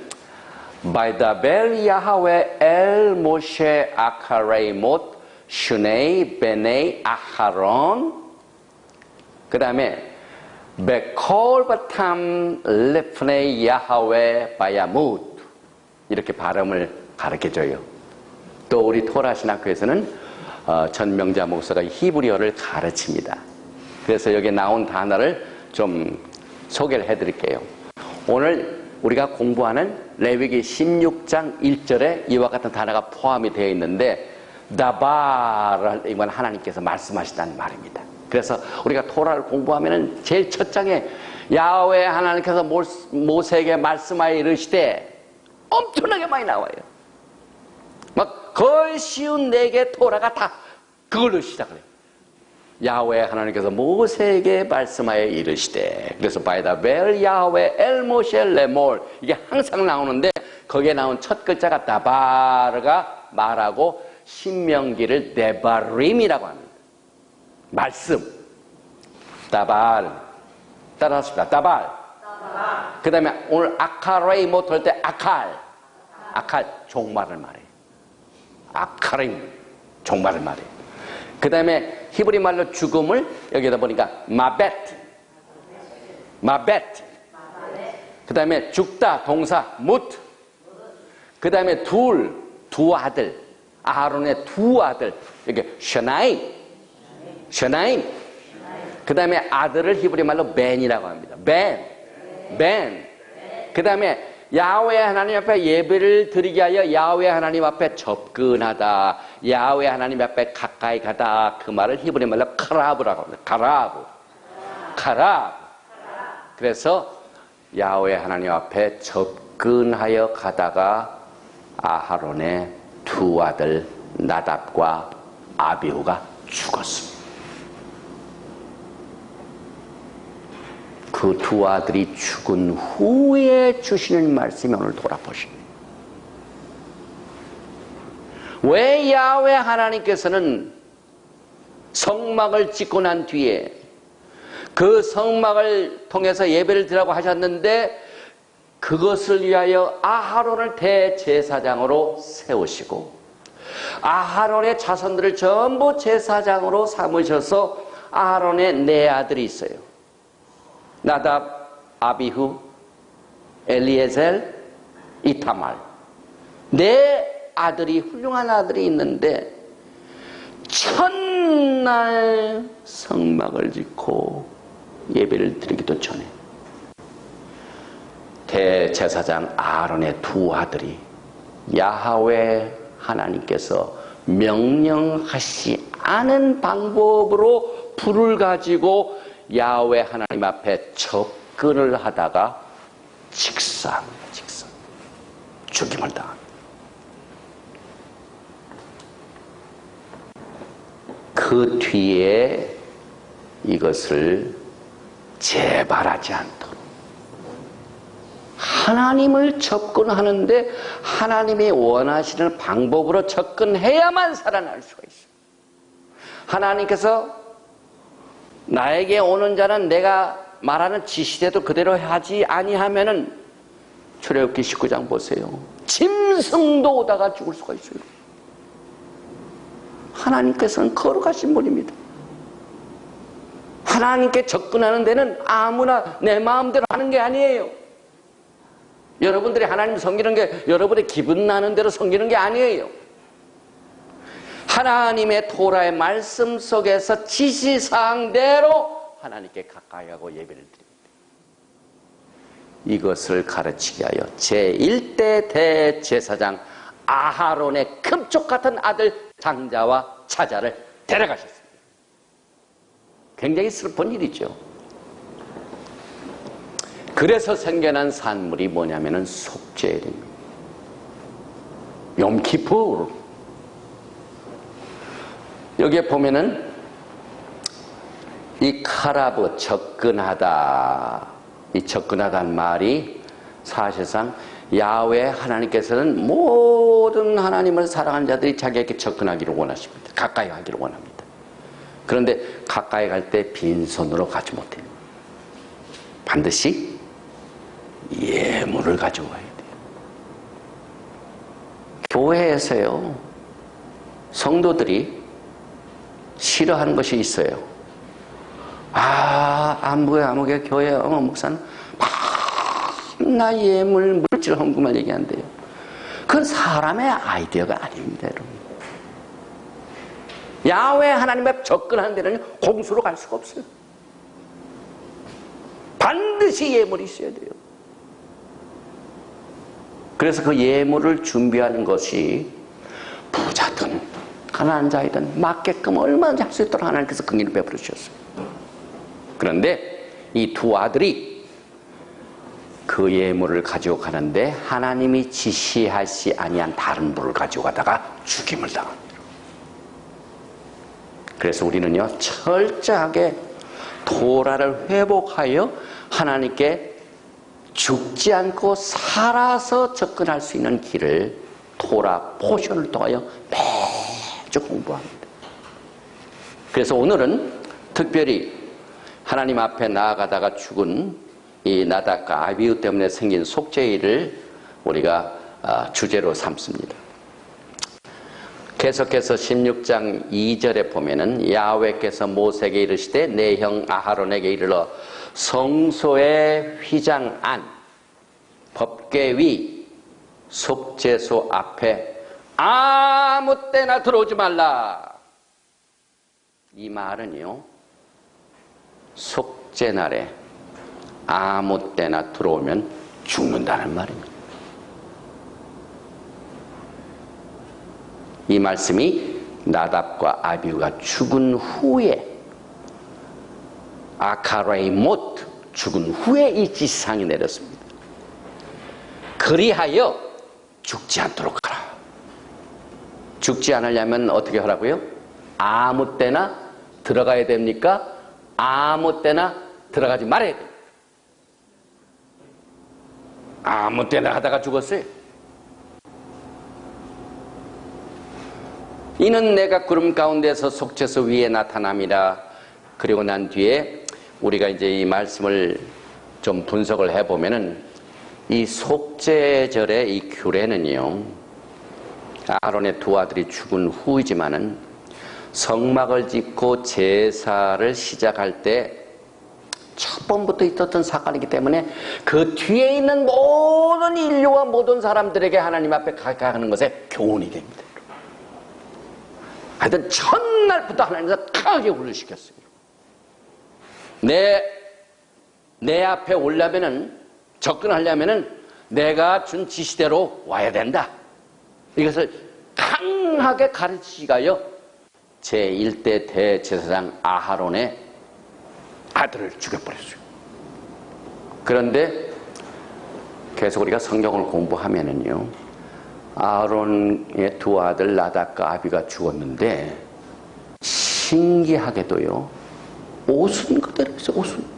바이다벨 야하웨 엘 모셰 아카레이못 슈네이 베네이 아하론, 그 다음에 베콜 바탐 레프네이 야하웨 바야뭇, 이렇게 발음을 가르쳐줘요. 또 우리 토라 신학교에서는 전명자 목사가 히브리어를 가르칩니다. 그래서 여기 나온 단어를 좀 소개를 해드릴게요. 오늘 우리가 공부하는 레위기 16장 1절에 이와 같은 단어가 포함이 되어 있는데 다바를 이건 하나님께서 말씀하신다는 말입니다. 그래서 우리가 토라를 공부하면 제일 첫 장에 야훼 하나님께서 모세에게 말씀하여 이르시되 엄청나게 많이 나와요. 막 거의 쉬운 4개 토라가 다 그걸로 시작을 해요. 야훼 하나님께서 모세에게 말씀하여 이르시되, 그래서 바이다벨 야훼 엘 모셰 레몰, 이게 항상 나오는데 거기에 나온 첫 글자가 다바르가 말하고 신명기를 데바림이라고 합니다. 말씀. 다발. 따라하십시다. 다발. 그 다음에 오늘 아카레이 못 할 때 아칼. 종말을 말해요. 아카림, 종말을 말해요. 그 다음에 히브리 말로 죽음을 여기다 보니까 마벳. 그 다음에 죽다, 동사 뭇. 그 다음에 두 아들, 아하론의 두 아들, 이게 셔나임. 그 다음에 아들을 히브리 말로 벤이라고 합니다. 벤. 그 다음에 야훼 하나님 앞에 예배를 드리게 하여 야훼 하나님 앞에 접근하다, 야훼 하나님 앞에 가까이 가다, 그 말을 히브리 말로 카라브라고 합니다. 카라브. 그래서 야훼 하나님 앞에 접근하여 가다가 아하론의 두 아들 나답과 아비후가 죽었습니다. 그 두 아들이 죽은 후에 주시는 말씀이 오늘 돌아보십니다. 왜 야훼 하나님께서는 성막을 짓고 난 뒤에 그 성막을 통해서 예배를 드리라고 하셨는데 그것을 위하여 아하론을 대제사장으로 세우시고 아하론의 자손들을 전부 제사장으로 삼으셔서 아하론의 네 아들이 있어요. 나답, 아비후, 엘리에셀, 이타말. 네 아들이, 훌륭한 아들이 있는데 첫날 성막을 짓고 예배를 드리기도 전에 대제사장 아론의 두 아들이 야훼 하나님께서 명령하시 않은 방법으로 불을 가지고 야훼 하나님 앞에 접근을 하다가 직사 죽임을 당합니다. 그 뒤에 이것을 재발하지 않도록 하나님을 접근하는데 하나님이 원하시는 방법으로 접근해야만 살아날 수가 있어요. 하나님께서 나에게 오는 자는 내가 말하는 지시대도 그대로 하지 아니하면은 출애굽기 19장 보세요. 짐승도 오다가 죽을 수가 있어요. 하나님께서는 거룩하신 분입니다. 하나님께 접근하는 데는 아무나 내 마음대로 하는 게 아니에요. 여러분들이 하나님 섬기는 게 여러분의 기분 나는 대로 섬기는 게 아니에요. 하나님의 토라의 말씀 속에서 지시사항대로 하나님께 가까이 하고 예배를 드립니다. 이것을 가르치기 위하여 제1대 대제사장 아하론의 금쪽 같은 아들 장자와 차자를 데려가셨습니다. 굉장히 슬픈 일이죠. 그래서 생겨난 산물이 뭐냐면은 속죄일입니다. 욤키푸르. 여기에 보면은 이 카라브 접근하다, 이 접근하다는 말이 사실상 야훼 하나님께서는 모든 하나님을 사랑하는 자들이 자기에게 접근하기를 원하십니다. 가까이 하기를 원합니다. 그런데 가까이 갈 때 빈손으로 가지 못해요. 반드시 예물을 가지고 가야 돼요. 교회에서요, 성도들이 싫어하는 것이 있어요. 아무개 교회 목사는 나 예물 물질 헌금을 얘기한대요. 그건 사람의 아이디어가 아닙니다, 여러분. 야훼 하나님 앞에 접근하는 데는 공수로 갈 수가 없어요. 반드시 예물이 있어야 돼요. 그래서 그 예물을 준비하는 것이 부자든 가난한 자이든 맞게끔 얼마든지 할 수 있도록 하나님께서 긍휼을 베풀어 주셨어요. 그런데 이 두 아들이 그 예물을 가지고 가는데 하나님이 지시하시 아니한 다른 불을 가지고 가다가 죽임을 당합니다. 그래서 우리는요, 철저하게 토라를 회복하여 하나님께 죽지 않고 살아서 접근할 수 있는 길을 토라 포션을 통하여 매주 공부합니다. 그래서 오늘은 특별히 하나님 앞에 나아가다가 죽은 이 나답과 아비후 때문에 생긴 속죄일을 우리가 주제로 삼습니다. 계속해서 16장 2절에 보면은 야훼께서 모세에게 이르시되 내 형 아하론에게 이르러 성소의 휘장 안 법궤 위 속죄소 앞에 아무 때나 들어오지 말라. 이 말은요, 속죄날에 아무 때나 들어오면 죽는다는 말입니다. 이 말씀이 나답과 아비후가 죽은 후에 아카라의 못 죽은 후에 이 지시사항이 내렸습니다. 그리하여 죽지 않도록 하라. 죽지 않으려면 어떻게 하라고요? 아무 때나 들어가야 됩니까? 아무 때나 들어가지 말아야 됩니다. 아무 때나 하다가 죽었어요. 이는 내가 구름 가운데서 속죄서 위에 나타남이라. 그리고 난 뒤에 우리가 이제 이 말씀을 좀 분석을 해보면은 이 속죄절의 이 규례는요, 아론의 두 아들이 죽은 후이지만은 성막을 짓고 제사를 시작할 때 첫 번부터 있었던 사건이기 때문에 그 뒤에 있는 모든 인류와 모든 사람들에게 하나님 앞에 가는 것에 교훈이 됩니다. 하여튼 첫날부터 하나님께서 강하게 훈련시켰어요. 내 앞에 오려면은, 접근하려면은 내가 준 지시대로 와야 된다. 이것을 강하게 가르치가요, 제1대 대제사장 아하론의 아들을 죽여버렸어요. 그런데 계속 우리가 성경을 공부하면은요, 아론의 두 아들 나답과 아비가 죽었는데 신기하게도요, 옷은 그대로 있어요. 옷은.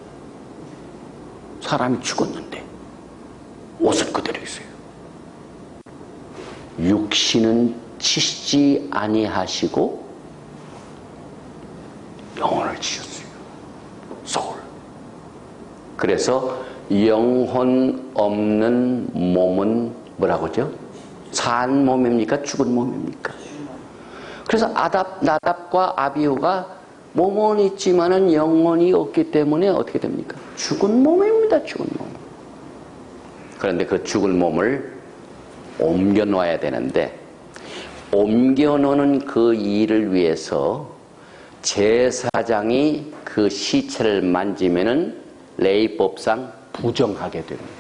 사람이 죽었는데 옷은 그대로 있어요. 육신은 치시지 아니하시고 영혼을 치셨어요. 소울. 그래서 영혼 없는 몸은 뭐라고 하죠? 산 몸입니까? 죽은 몸입니까? 그래서 나답과 아비후가 몸은 있지만은 영혼이 없기 때문에 어떻게 됩니까? 죽은 몸입니다. 죽은 몸. 그런데 그 죽은 몸을 옮겨 놓아야 되는데, 옮겨 놓는 그 일을 위해서 제사장이 그 시체를 만지면은 레위법상 부정하게 됩니다.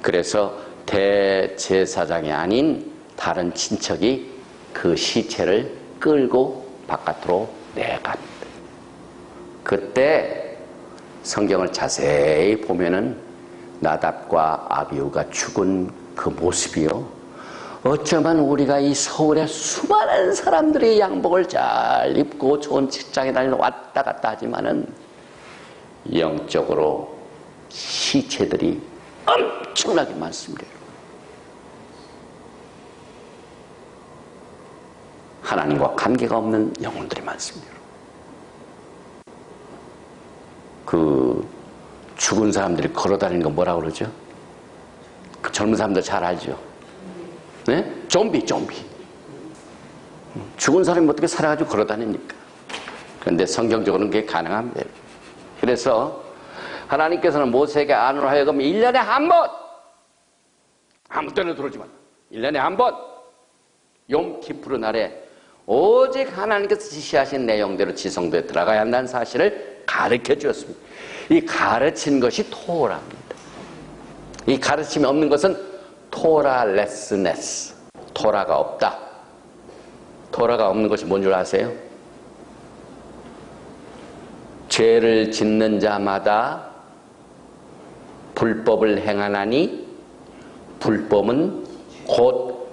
그래서 대제사장이 아닌 다른 친척이 그 시체를 끌고 바깥으로 내갑니다. 그때 성경을 자세히 보면은 나답과 아비후가 죽은 그 모습이요, 어쩌면 우리가 이 서울의 수많은 사람들이 양복을 잘 입고 좋은 직장에 다니러 왔다 갔다 하지만은 영적으로 시체들이 엄청나게 많습니다. 하나님과 관계가 없는 영혼들이 많습니다. 그 죽은 사람들이 걸어다니는 거 뭐라고 그러죠? 그 젊은 사람들 잘 알죠? 네? 좀비. 죽은 사람이 어떻게 살아가지고 걸어다닙니까? 그런데 성경적으로는 그게 가능합니다. 그래서 하나님께서는 모세에게 아론으로 하여금 1년에 한 번, 아무 때나 들어오지 말라, 1년에 한 번 욤키푸르 날에 오직 하나님께서 지시하신 내용대로 지성도에 들어가야 한다는 사실을 가르쳐 주었습니다. 이 가르친 것이 토라입니다. 이 가르침이 없는 것은 토라레스네스, 토라가 없다. 토라가 없는 것이 뭔 줄 아세요? 죄를 짓는 자마다 불법을 행하나니 불법은 곧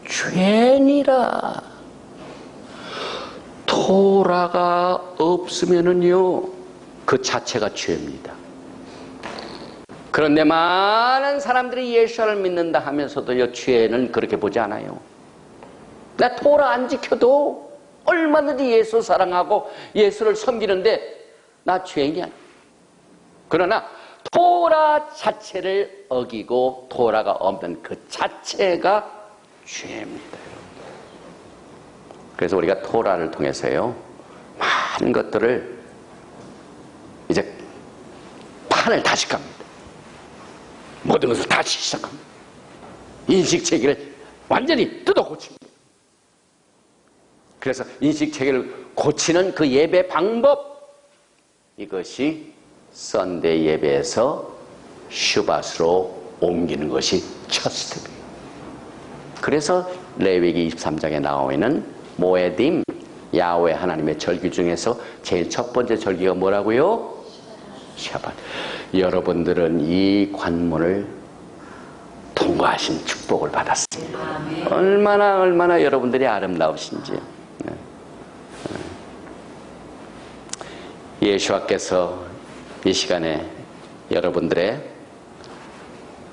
죄니라. 토라가 없으면은요, 그 자체가 죄입니다. 그런데 많은 사람들이 예수를 믿는다 하면서도요, 죄는 그렇게 보지 않아요. 나 토라 안 지켜도 얼마든지 예수 사랑하고 예수를 섬기는데 나 죄인이야. 그러나 토라 자체를 어기고 토라가 없는 그 자체가 죄입니다. 그래서 우리가 토라를 통해서요, 많은 것들을 이제 판을 다시 갑니다. 모든 것을 다시 시작합니다. 인식체계를 완전히 뜯어 고칩니다. 그래서 인식체계를 고치는 그 예배 방법, 이것이 썬데이 예배에서 슈밧으로 옮기는 것이 첫 스텝이에요. 그래서 레위기 23장에 나와 있는 모에딤, 야훼 하나님의 절기 중에서 제일 첫 번째 절기가 뭐라고요? 샤밧. 여러분들은 이 관문을 통과하신 축복을 받았습니다. 얼마나 여러분들이 아름다우신지요. 예수와께서 이 시간에 여러분들의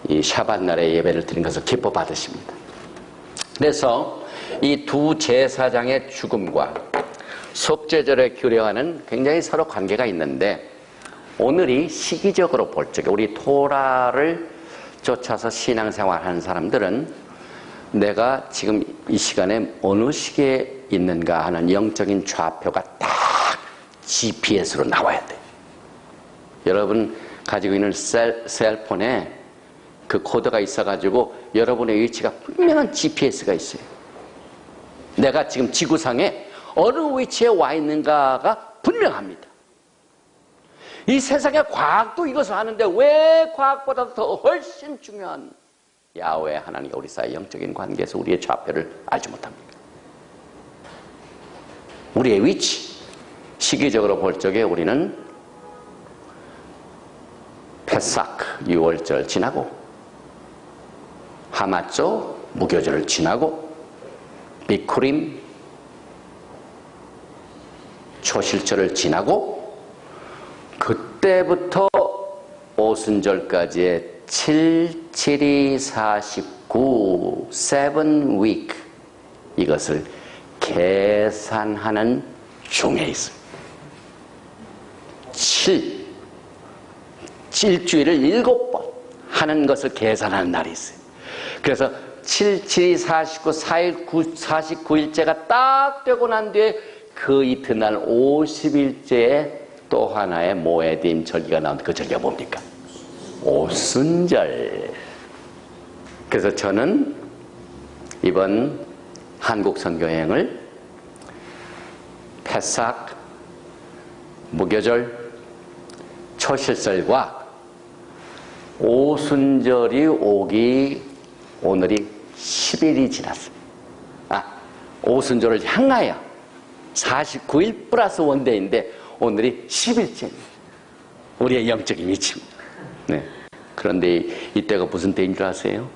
이 샤밧 날의 예배를 드린 것을 기뻐 받으십니다. 그래서 이 두 제사장의 죽음과 속죄절의 규례와는 굉장히 서로 관계가 있는데, 오늘이 시기적으로 볼 적에 우리 토라를 쫓아서 신앙생활하는 사람들은 내가 지금 이 시간에 어느 시기에 있는가 하는 영적인 좌표가 딱 GPS로 나와야 돼요. 여러분 가지고 있는 셀폰에 그 코드가 있어가지고 여러분의 위치가 분명한 GPS가 있어요. 내가 지금 지구상에 어느 위치에 와 있는가가 분명합니다. 이 세상의 과학도 이것을 하는데 왜 과학보다 더 훨씬 중요한 야훼 하나님과 우리 사이의 영적인 관계에서 우리의 좌표를 알지 못합니까? 우리의 위치, 시기적으로 볼 적에 우리는 페사크 유월절 지나고, 하마조 무교절을 지나고, 비쿠림 초실절을 지나고, 그때부터 오순절까지의 7, 7이 49, 7 week, 이것을 계산하는 중에 있어요. 7주일을 7번 하는 것을 계산하는 날이 있어요. 그래서 7, 7이 49, 4일 49일째가 딱 되고 난 뒤에 그 이튿날 50일째에 또 하나의 모에딤 절기가 나오는데, 그 절기가 뭡니까? 오순절. 그래서 저는 이번 한국 선교여행을 페삭, 무교절, 초실절과 오순절이 오기, 오늘이 10일이 지났어요. 오순절을 향하여 49일 플러스 원데이인데 오늘이 10일째입니다. 우리의 영적인 위치입니다. 네. 그런데 이때가 무슨 때인 줄 아세요?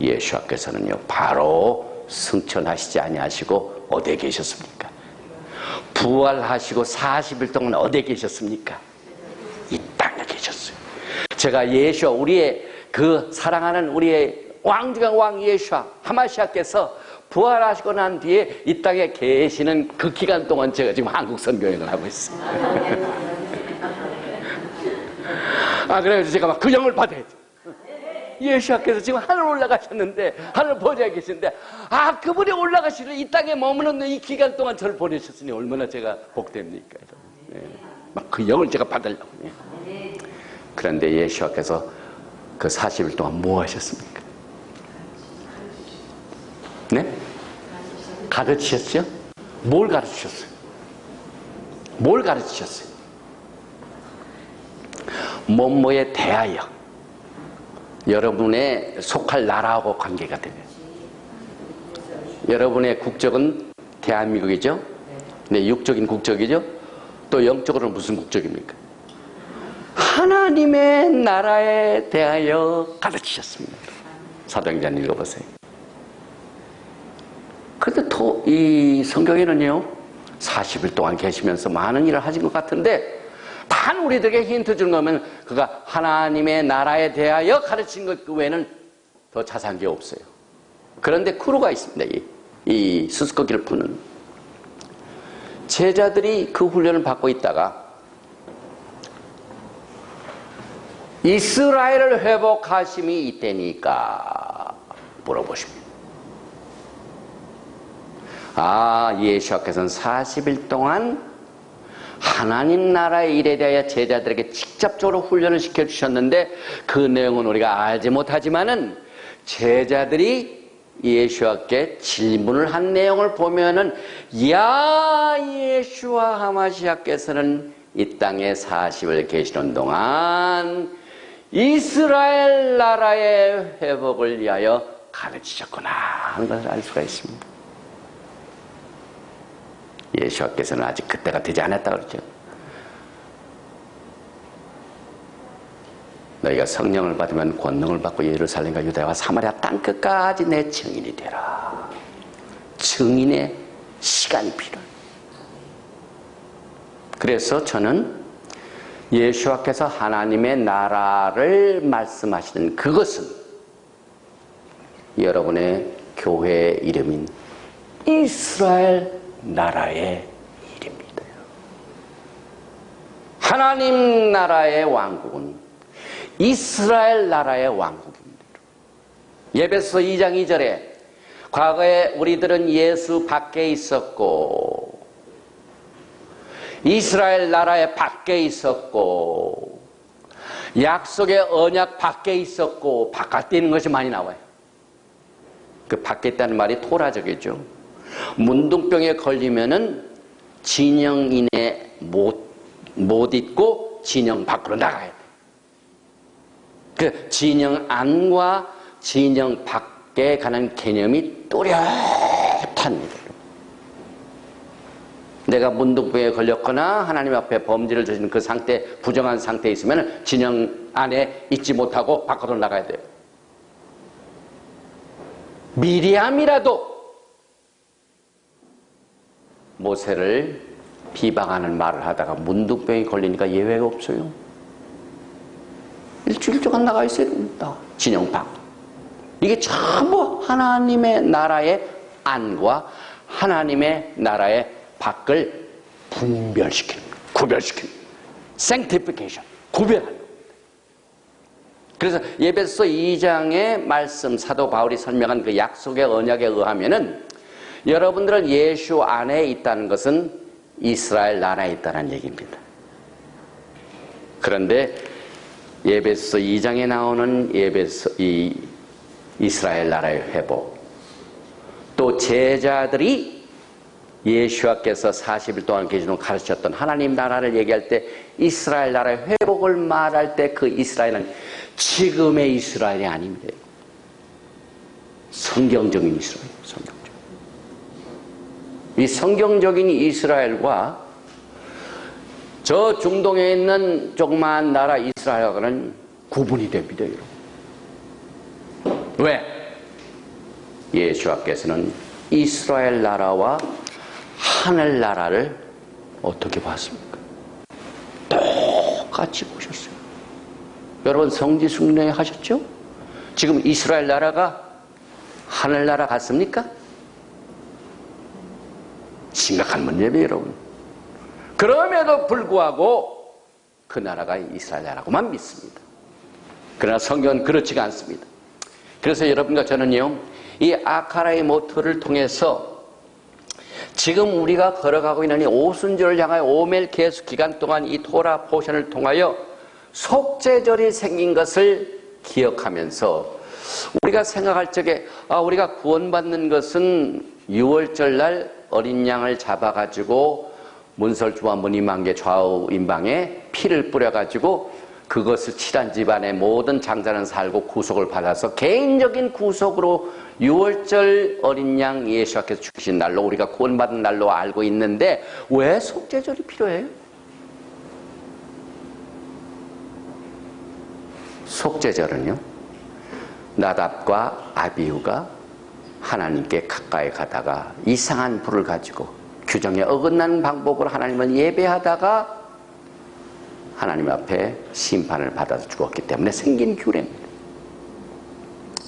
예수께서는요, 바로 승천하시지 아니하시고 어디에 계셨습니까? 부활하시고 40일 동안 어디에 계셨습니까? 이 땅에 계셨어요. 제가 예수와 우리의 그 사랑하는 우리의 왕중의 왕 예수와 하마시아께서 부활하시고 난 뒤에 이 땅에 계시는 그 기간 동안 제가 지금 한국 선교여행을 하고 있어요. 그래서 제가 막 그 영을 받아야죠. 예수께서 지금 하늘 올라가셨는데, 하늘 보좌에 계신데, 그분이 올라가시는 이 땅에 머무는 이 기간 동안 저를 보내셨으니 얼마나 제가 복됩니까? 네. 막 그 영을 제가 받으려고. 네. 그런데 예수께서 그 40일 동안 뭐 하셨습니까? 네? 가르치셨죠? 뭘 가르치셨어요? 뭘 가르치셨어요? 뭐뭐에 대하여 여러분의 속할 나라하고 관계가 되면, 여러분의 국적은 대한민국이죠? 네, 육적인 국적이죠? 또 영적으로는 무슨 국적입니까? 하나님의 나라에 대하여 가르치셨습니다. 사도행전 읽어보세요. 그런데 또 이 성경에는요, 40일 동안 계시면서 많은 일을 하신 것 같은데, 단 우리들에게 힌트 주는 거면 그가 하나님의 나라에 대하여 가르친 것 외에는 더 자세한 게 없어요. 그런데 크루가 있습니다. 이 수수께끼를 푸는 제자들이 그 훈련을 받고 있다가 이스라엘을 회복하심이 이때니까 물어보십니다. 예수께서는 40일 동안 하나님 나라의 일에 대하여 제자들에게 직접적으로 훈련을 시켜주셨는데, 그 내용은 우리가 알지 못하지만은 제자들이 예수께 질문을 한 내용을 보면은, 예수와 하마시아께서는 이 땅에 40을 계시는 동안 이스라엘 나라의 회복을 위하여 가르치셨구나 하는 것을 알 수가 있습니다. 예수께서는 아직 그때가 되지 않았다 그러죠. 너희가 성령을 받으면 권능을 받고 예루살렘과 유다와 사마리아 땅끝까지 내 증인이 되라. 증인의 시간이 필요해요. 그래서 저는 예수와께서 하나님의 나라를 말씀하시는 그것은 여러분의 교회의 이름인 이스라엘 나라의 일입니다. 하나님 나라의 왕국은 이스라엘 나라의 왕국입니다. 에베소 2장 2절에 과거에 우리들은 예수 밖에 있었고 이스라엘 나라의 밖에 있었고 약속의 언약 밖에 있었고 바깥에 있는 것이 많이 나와요. 그 밖에 있다는 말이 토라적이죠. 문둥병에 걸리면은 진영인에 못 있고 진영 밖으로 나가야 돼. 그 진영 안과 진영 밖에 가는 개념이 또렷합니다. 내가 문둥병에 걸렸거나 하나님 앞에 범죄를 저지른 그 상태, 부정한 상태에 있으면 진영 안에 있지 못하고 밖으로 나가야 돼요. 미리암이라도 모세를 비방하는 말을 하다가 문둥병이 걸리니까 예외가 없어요. 일주일 동안 나가 있어야 됩니다. 진영 밖. 이게 전부 하나님의 나라의 안과 하나님의 나라의 밖을 분별시키는, 구별시키는, sanctification, 구별하는 겁니다. 그래서 에베소 2장의 말씀, 사도 바울이 설명한 그 약속의 언약에 의하면은 여러분들은 예수 안에 있다는 것은 이스라엘 나라에 있다는 얘기입니다. 그런데 에베소 2장에 나오는 이스라엘 나라의 회복, 또 제자들이 예수와께서 40일 동안 계시는 가르쳤던 하나님 나라를 얘기할 때 이스라엘 나라의 회복을 말할 때 그 이스라엘은 지금의 이스라엘이 아닙니다. 성경적인 이스라엘, 성경적. 이 성경적인 이스라엘과 저 중동에 있는 조그마한 나라 이스라엘과는 구분이 됩니다, 여러분. 왜? 예수와께서는 이스라엘 나라와 하늘나라를 어떻게 봤습니까? 똑같이 보셨어요. 여러분 성지순례 하셨죠? 지금 이스라엘 나라가 하늘나라 같습니까? 심각한 문제입니다, 여러분. 그럼에도 불구하고 그 나라가 이스라엘 나라고만 믿습니다. 그러나 성경은 그렇지가 않습니다. 그래서 여러분과 저는요, 이 아카라의 모토를 통해서 지금 우리가 걸어가고 있는 이 오순절을 향하여 오멜 계수 기간 동안 이 토라 포션을 통하여 속죄절이 생긴 것을 기억하면서 우리가 생각할 적에 우리가 구원받는 것은 6월절 날 어린 양을 잡아가지고 문설주와 문임한개 좌우 임방에 피를 뿌려가지고 그것을 칠한 집안의 모든 장자는 살고 구속을 받아서 개인적인 구속으로 6월절 어린 양 예수께서 죽으신 날로 우리가 구원받은 날로 알고 있는데 왜 속죄절이 필요해요? 속죄절은요, 나답과 아비후가 하나님께 가까이 가다가 이상한 불을 가지고 규정에 어긋나는 방법으로 하나님을 예배하다가 하나님 앞에 심판을 받아서 죽었기 때문에 생긴 규례입니다.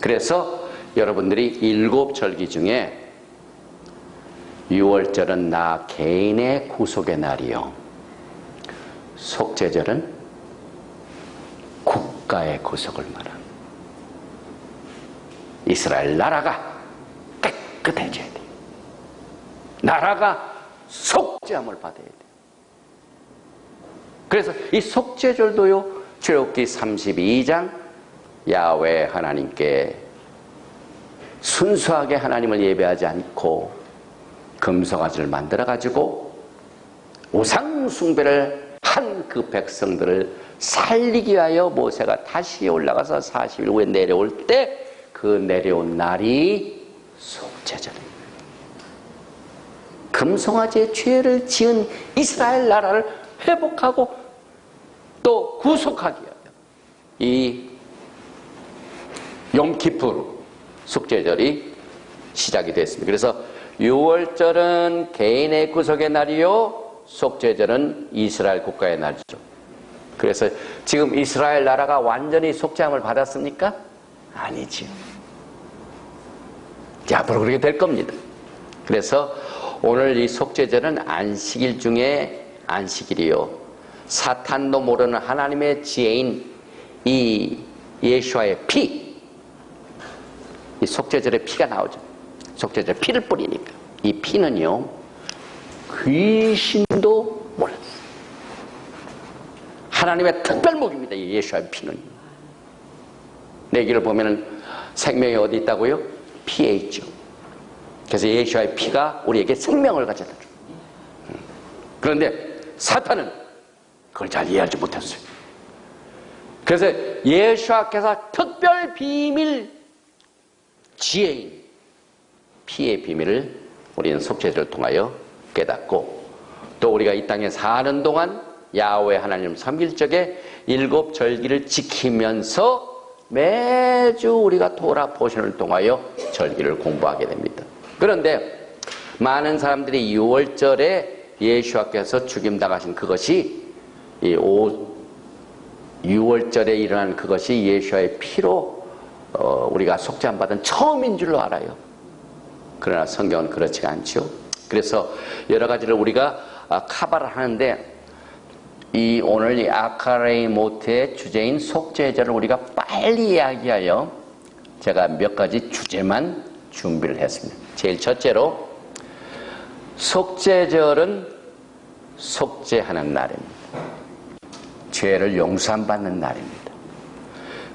그래서 여러분들이 7절기 중에 6월절은 나 개인의 구속의 날이요, 속죄절은 국가의 구속을 말합니다. 이스라엘 나라가 깨끗해져야 돼요. 나라가 속죄함을 받아야 돼요. 그래서 이 속죄절도요, 출애굽기 32장 야훼 하나님께 순수하게 하나님을 예배하지 않고 금송아지를 만들어가지고 우상 숭배를 한 그 백성들을 살리기 위하여 모세가 다시 올라가서 40일 후에 내려올 때 그 내려온 날이 속죄절입니다. 금송아지의 죄를 지은 이스라엘 나라를 회복하고 또 구속하기 위하여 이 욤키푸르 속죄절이 시작이 됐습니다. 그래서 유월절은 개인의 구속의 날이요, 속죄절은 이스라엘 국가의 날이죠. 그래서 지금 이스라엘 나라가 완전히 속죄함을 받았습니까? 아니지요. 이제 앞으로 그렇게 될 겁니다. 그래서 오늘 이 속죄절은 안식일 중에 안식일이요, 사탄도 모르는 하나님의 지혜인 이 예수와의 피, 이 속죄절에 피가 나오죠. 속죄절 피를 뿌리니까. 이 피는요, 귀신도 몰랐어요. 하나님의 특별 무기입니다. 이 예수와의 피는. 내기를 보면은 생명이 어디 있다고요? 피에 있죠. 그래서 예수와의 피가 우리에게 생명을 가져다 줘. 그런데 사탄은 그걸 잘 이해하지 못했어요. 그래서 예수와께서 특별 비밀, 지혜인 피의 비밀을 우리는 속죄절을 통하여 깨닫고, 또 우리가 이 땅에 사는 동안 야훼 하나님 섬길 적에 7절기를 지키면서 매주 우리가 토라 포션을 통하여 절기를 공부하게 됩니다. 그런데 많은 사람들이 6월절에 예수와께서 죽임당하신 그것이, 이 6월절에 일어난 그것이 예수와의 피로 우리가 속죄함 받은 처음인 줄로 알아요. 그러나 성경은 그렇지가 않죠. 그래서 여러 가지를 우리가 카바를 하는데, 이 오늘 이 아카레이 모트의 주제인 속죄절을 우리가 빨리 이야기하여 제가 몇 가지 주제만 준비를 했습니다. 제일 첫째로, 속죄절은 속죄하는 날입니다. 죄를 용서함 받는 날입니다.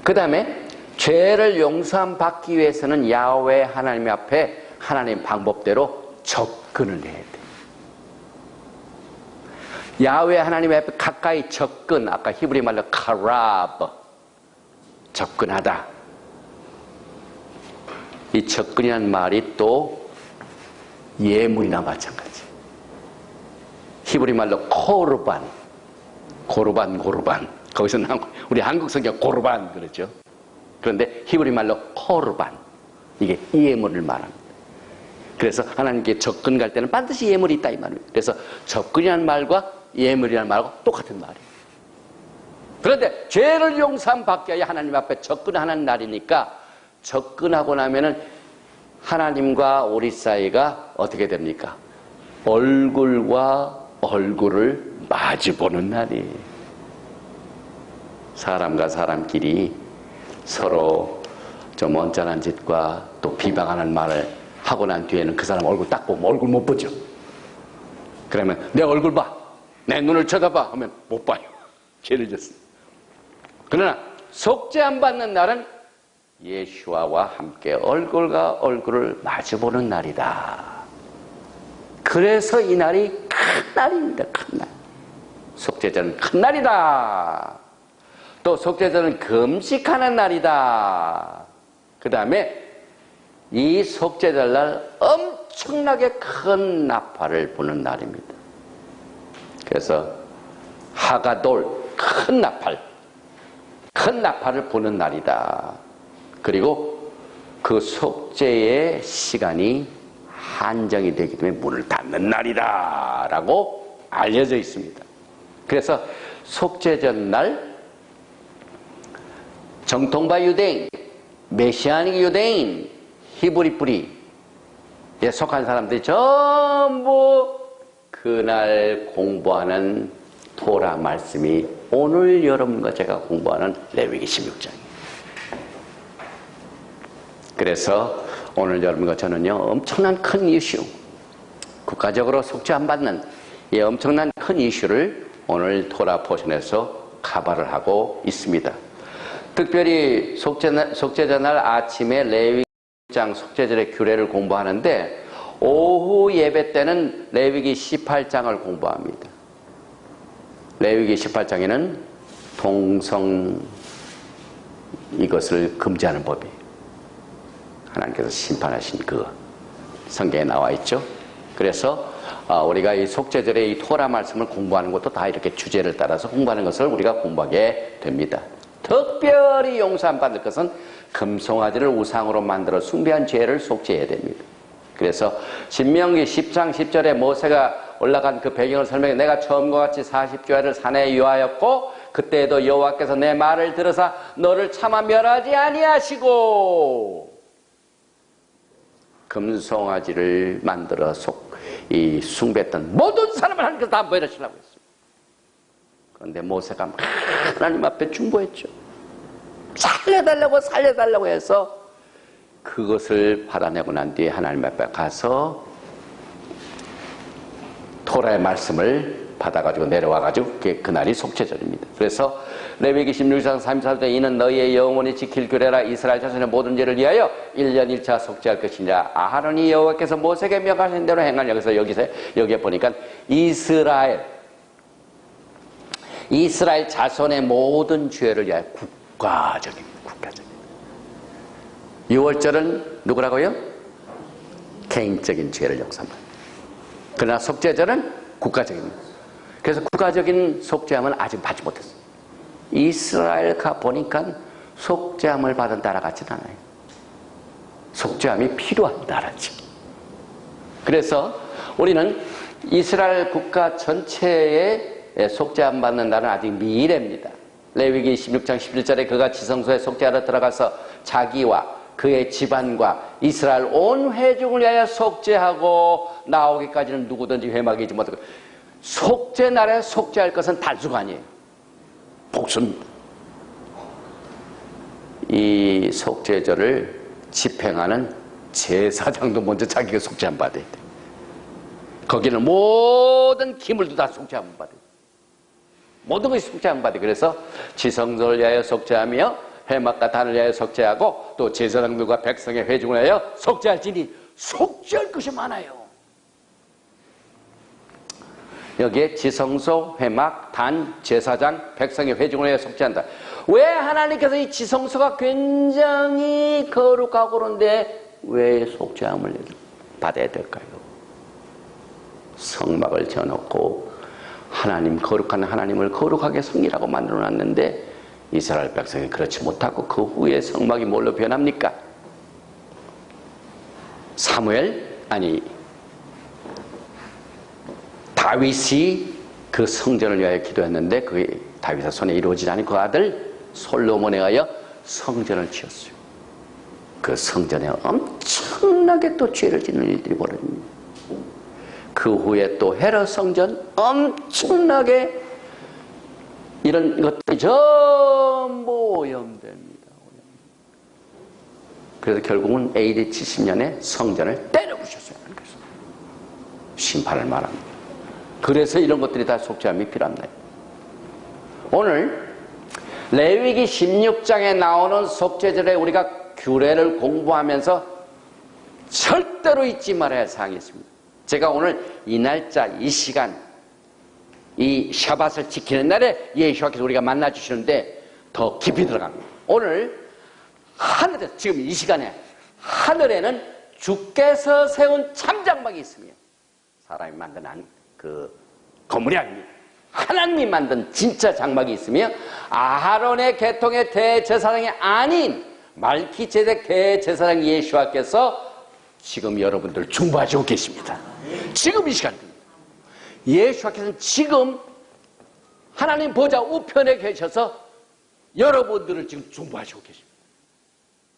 그 다음에 죄를 용서함 받기 위해서는 야훼 하나님 앞에 하나님 방법대로 접근을 해야 돼요. 야훼 하나님 앞에 가까이 접근, 아까 히브리 말로 카라브, 접근하다. 이 접근이라는 말이 또 예물이나 마찬가지. 히브리 말로 코르반, 고르반. 거기서 나온, 우리 한국 성경 고르반 그러죠. 그런데 히브리 말로 코르반, 이게 예물을 말합니다. 그래서 하나님께 접근 갈 때는 반드시 예물이 있다 이 말입니다. 그래서 접근이라는 말과 예물이라는 말과 똑같은 말이에요. 그런데 죄를 용서함 받기 위해 하나님 앞에 접근하는 날이니까, 접근하고 나면은 하나님과 우리 사이가 어떻게 됩니까? 얼굴과 얼굴을 마주보는 날이에요. 사람과 사람끼리 서로 좀 언짢은 짓과 또 비방하는 말을 하고 난 뒤에는 그 사람 얼굴 딱 보면 얼굴 못 보죠. 그러면 내 얼굴 봐, 내 눈을 쳐다봐 하면 못 봐요. 죄를 졌습니다. 그러나 속죄함 받는 날은 예수와 함께 얼굴과 얼굴을 마주보는 날이다. 그래서 이 날이 큰 날입니다. 큰 날. 속죄절은 큰 날이다. 또 속죄절은 금식하는 날이다. 그 다음에 이 속죄절 날 엄청나게 큰 나팔을 부는 날입니다. 그래서 하가돌, 큰 나팔을 부는 날이다. 그리고 그 속죄의 시간이 한정이 되기 때문에 문을 닫는 날이다 라고 알려져 있습니다. 그래서 속죄절 날 정통파 유대인, 메시아닉 유대인, 히브리 뿌리에 속한 사람들이 전부 그날 공부하는 토라 말씀이 오늘 여러분과 제가 공부하는 레위기 16장이에요. 그래서 오늘 여러분과 저는요, 엄청난 큰 이슈, 국가적으로 속죄 안 받는 이 엄청난 큰 이슈를 오늘 토라 포션에서 카바를 하고 있습니다. 특별히 속죄절 날 아침에 레위기 16장 속죄절의 규례를 공부하는데, 오후 예배 때는 레위기 18장을 공부합니다. 레위기 18장에는 동성 이것을 금지하는 법이에요. 하나님께서 심판하신 그 성경에 나와 있죠. 그래서 우리가 이 속죄절의 이 토라 말씀을 공부하는 것도 다 이렇게 주제를 따라서 공부하는 것을 우리가 공부하게 됩니다. 특별히 용서 안 받을 것은 금송아지를 우상으로 만들어 숭배한 죄를 속죄해야 됩니다. 그래서 신명기 10장 10절에 모세가 올라간 그 배경을 설명해 내가 처음과 같이 40주야를 산에 유하였고 그때에도 여호와께서 내 말을 들으사 너를 차마 멸하지 아니하시고 금송아지를 만들어 숭배했던 모든 사람을 하나님께서 다 멸하시라고 했습니다. 그런데 모세가 막 하나님 앞에 중보했죠. 살려달라고 해서 그것을 받아내고 난 뒤에 하나님 앞에 가서 토라의 말씀을 받아가지고 내려와가지고 그날이 속죄절입니다. 그래서 레위기 16장 34절에 이는 너희의 영원히 지킬 규례라 이스라엘 자손의 모든 죄를 위하여 1년 1차 속죄할 것이니라. 아하론이 여호와께서 모세에게 명하신 대로 행하려. 그래서 여기에 보니까 이스라엘 자손의 모든 죄를 위하여 국가적인 6월절은 누구라고요? 개인적인 죄를 용서합니다. 그러나 속죄절은 국가적입니다. 그래서 국가적인 속죄함은 아직 받지 못했어요. 이스라엘 가 보니까 속죄함을 받은 나라 같지는 않아요. 속죄함이 필요한 나라지. 그래서 우리는 이스라엘 국가 전체에 속죄함 받는 날은 아직 미래입니다. 레위기 16장 11절에 그가 지성소에 속죄하러 들어가서 자기와 그의 집안과 이스라엘 온 회중을 위하여 속죄하고 나오기까지는 누구든지 회막이지 못하고 속죄 날에 속죄할 것은 단수가 아니에요. 복수입니다. 이 속죄절을 집행하는 제사장도 먼저 자기가 속죄함 받아야 돼. 거기는 모든 기물도 다 속죄함 받아야 돼. 모든 것이 속죄함 받아야 돼. 그래서 지성소를 위하여 속죄하며 회막과 단을 위하여 속죄하고 또 제사장들과 백성의 회중을 위하여 속죄할지니 속죄할 것이 많아요. 여기에 지성소, 회막, 단, 제사장, 백성의 회중을 위하여 속죄한다. 왜 하나님께서 이 지성소가 굉장히 거룩하고 그런데 왜 속죄함을 받아야 될까요? 성막을 지어놓고 거룩한 하나님을 거룩하게 섬기라고 만들어놨는데 이스라엘 백성이 그렇지 못하고 그 후에 성막이 뭘로 변합니까? 다윗이 그 성전을 위하여 기도했는데 그게 다윗의 손에 이루어지지 않은 그 아들 솔로몬에 의하여 성전을 지었어요. 그 성전에 엄청나게 또 죄를 짓는 일들이 벌어집니다. 그 후에 또 헤롯 성전 엄청나게 이런 것들이 전부 오염됩니다. 그래서 결국은 AD 70년에 성전을 때려부셨어요. 그래서 심판을 말합니다. 그래서 이런 것들이 다 속죄함이 필요합니다. 오늘 레위기 16장에 나오는 속죄절에 우리가 규례를 공부하면서 절대로 잊지 말아야 할 사항이 있습니다. 제가 오늘 이 날짜, 이 시간, 이 샤밧을 지키는 날에 예수께서 우리가 만나주시는데 더 깊이 들어갑니다. 오늘 하늘에, 지금 이 시간에 하늘에는 주께서 세운 참장막이 있으며 사람이 만든 그 건물이 아닙니다. 하나님이 만든 진짜 장막이 있으며 아하론의 계통의 대제사장이 아닌 말키제덱 대제사장 예수께서 지금 여러분들 중보하시고 계십니다. 지금 이 시간입니다. 예수께서는 지금 하나님 보좌 우편에 계셔서 여러분들을 지금 중보하시고 계십니다.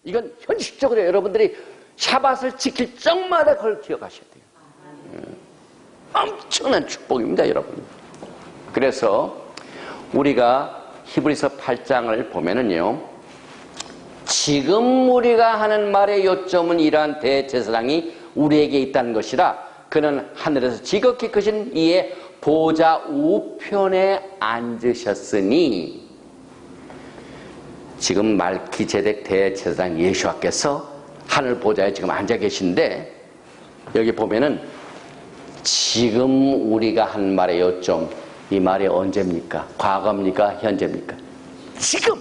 이건 현실적으로 여러분들이 샤밧을 지킬 적마다 그걸 기억하셔야 돼요. 엄청난 축복입니다, 여러분. 그래서 우리가 히브리서 8장을 보면은요, 지금 우리가 하는 말의 요점은 이러한 대제사장이 우리에게 있다는 것이라 그는 하늘에서 지극히 크신 이의 보좌 우편에 앉으셨으니 지금 말키제덱 대제사장 예수께서 하늘 보좌에 지금 앉아 계신데 여기 보면은 지금 우리가 한 말의 요점, 이 말이 언제입니까? 과거입니까? 현재입니까? 지금!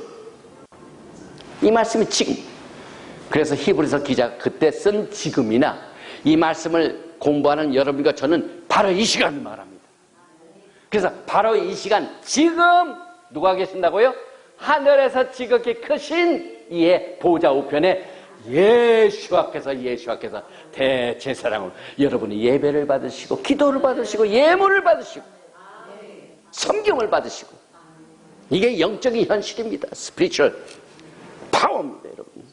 이 말씀이 지금. 그래서 히브리서 기자가 그때 쓴 지금이나 이 말씀을 공부하는 여러분과 저는 바로 이 시간을 말합니다. 그래서 바로 이 시간, 지금 누가 계신다고요? 하늘에서 지극히 크신 이의 보좌 우편에 예수와께서 대제사장으로 여러분이 예배를 받으시고 기도를 받으시고 예물을 받으시고 성경을 받으시고, 이게 영적인 현실입니다. 스피리추얼 파워입니다, 여러분.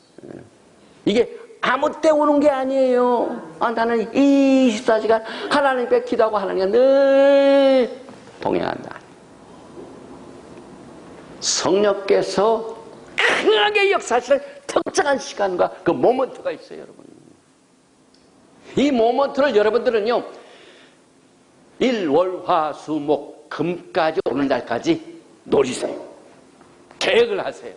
이게 아무 때 오는 게 아니에요. 나는 24시간 하나님께 기도하고 하나님과 늘 동행한다. 성령께서 강하게 역사하시는 특정한 시간과 그 모먼트가 있어요, 여러분. 이 모먼트를 여러분들은요, 일, 월, 화, 수, 목, 금까지 오는 날까지 노리세요. 계획을 하세요.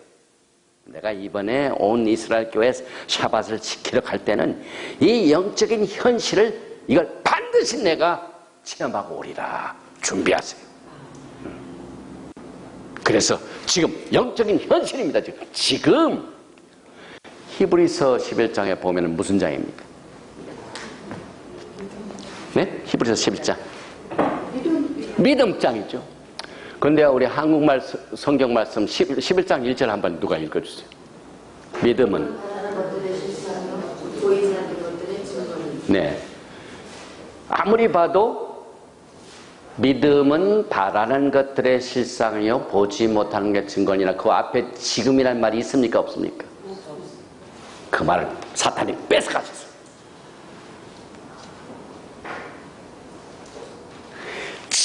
내가 이번에 온 이스라엘 교회 샤밧을 지키러 갈 때는 이 영적인 현실을 이걸 반드시 내가 체험하고 오리라. 준비하세요. 그래서 지금 영적인 현실입니다. 지금 히브리서 11장에 보면 무슨 장입니까? 네? 히브리서 11장. 믿음장이죠. 그런데 우리 한국말 성경 말씀 11장 1절 한번 누가 읽어주세요. 믿음은 네, 아무리 봐도 믿음은 바라는 것들의 실상이요 보지 못하는 게 증거니라. 그 앞에 지금이라는 말이 있습니까 없습니까? 그 말을 사탄이 뺏어가셨어요.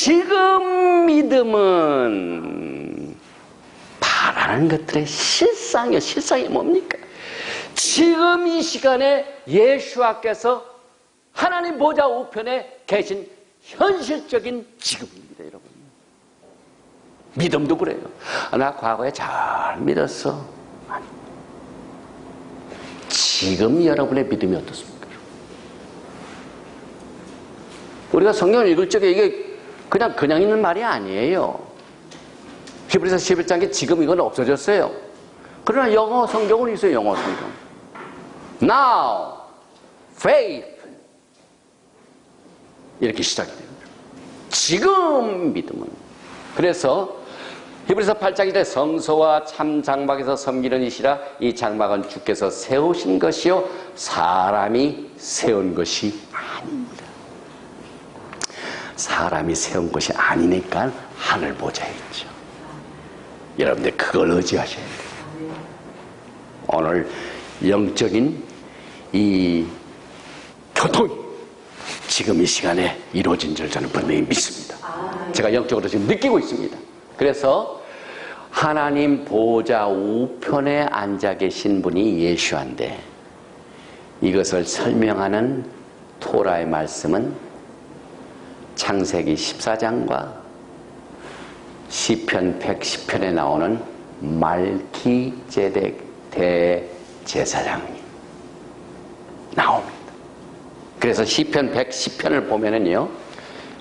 지금 믿음은 바라는 것들의 실상이요. 실상이 뭡니까? 지금 이 시간에 예수와께서 하나님 보좌 우편에 계신 현실적인 지금입니다, 여러분. 믿음도 그래요. 나 과거에 잘 믿었어. 아니. 지금 여러분의 믿음이 어떻습니까? 우리가 성경을 읽을 적에 이게 그냥 있는 말이 아니에요. 히브리서 11장에 지금 이건 없어졌어요. 그러나 영어 성경은 있어요. 영어 성경. Now, faith. 이렇게 시작이 됩니다. 지금 믿음은. 그래서 히브리서 8장에 성소와 참 장막에서 섬기는 이시라. 이 장막은 주께서 세우신 것이요 사람이 세운 것이 아닙니다. 사람이 세운 것이 아니니까 하늘 보좌에 있죠. 여러분들 그걸 의지하셔야 돼요. 오늘 영적인 이 교통이 지금 이 시간에 이루어진 줄 저는 분명히 믿습니다. 제가 영적으로 지금 느끼고 있습니다. 그래서 하나님 보좌 우편에 앉아 계신 분이 예수인데 이것을 설명하는 토라의 말씀은 창세기 14장과 시편 110편에 나오는 말기제덱 대제사장이 나옵니다. 그래서 시편 110편을 보면은요,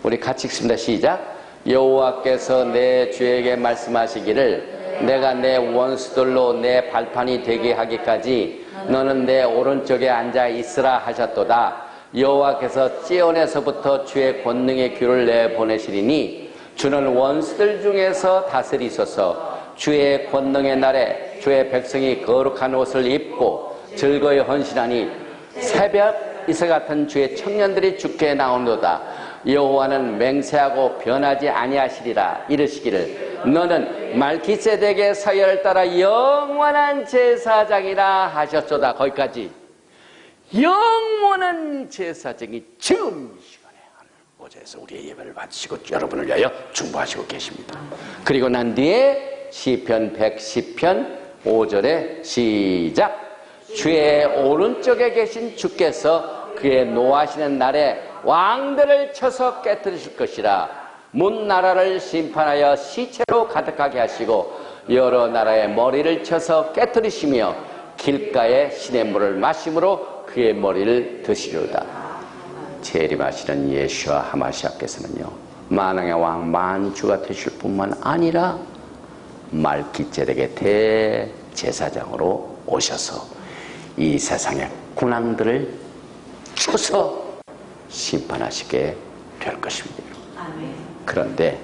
우리 같이 읽습니다. 시작. 여호와께서 내 주에게 말씀하시기를 내가 내 원수들로 내 발판이 되게 하기까지 너는 내 오른쪽에 앉아 있으라 하셨도다. 여호와께서 찌온에서부터 주의 권능의 귀를 내보내시리니 주는 원수들 중에서 다스리소서. 주의 권능의 날에 주의 백성이 거룩한 옷을 입고 즐거이 헌신하니 새벽 이슬 같은 주의 청년들이 주께 나오노다. 여호와는 맹세하고 변하지 아니하시리라. 이르시기를 너는 말기세덱의 사열을 따라 영원한 제사장이라 하셨소다. 거기까지. 영원한 제사장이 지금 이 시간에 하늘 보좌에서 우리의 예배를 받으시고 여러분을 위하여 중보하시고 계십니다. 그리고 난 뒤에 시편 110편 5절에 시작. 주의 오른쪽에 계신 주께서 그의 노하시는 날에 왕들을 쳐서 깨뜨리실 것이라. 문 나라를 심판하여 시체로 가득하게 하시고 여러 나라의 머리를 쳐서 깨뜨리시며 길가에 시냇물을 마심으로 그의 머리를 드시리로다. 재림하시는 예수와 하마시아께서는요 만왕의 왕 만주가 되실 뿐만 아니라 말기제덱의 대제사장으로 오셔서 이 세상의 군왕들을 쳐서 심판하시게 될 것입니다. 그런데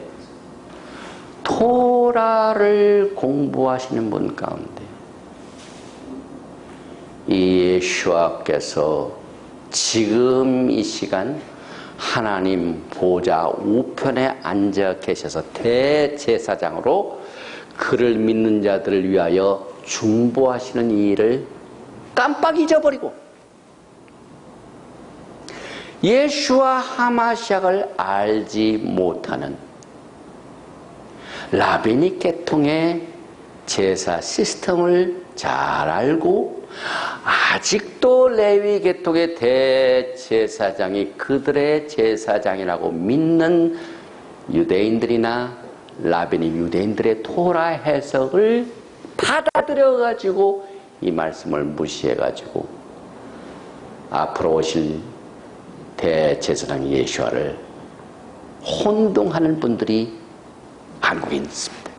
토라를 공부하시는 분 가운데 이 예수와께서 지금 이 시간 하나님 보좌 우편에 앉아 계셔서 대제사장으로 그를 믿는 자들을 위하여 중보하시는 이 일을 깜빡 잊어버리고 예수와 하마시아를 알지 못하는 라비닉 계통의 제사 시스템을 잘 알고 아직도 레위 계통의 대제사장이 그들의 제사장이라고 믿는 유대인들이나 라비닉 유대인들의 토라 해석을 받아들여 가지고 이 말씀을 무시해 가지고 앞으로 오실 대제사장 예수와를 혼동하는 분들이 한국에 있습니다.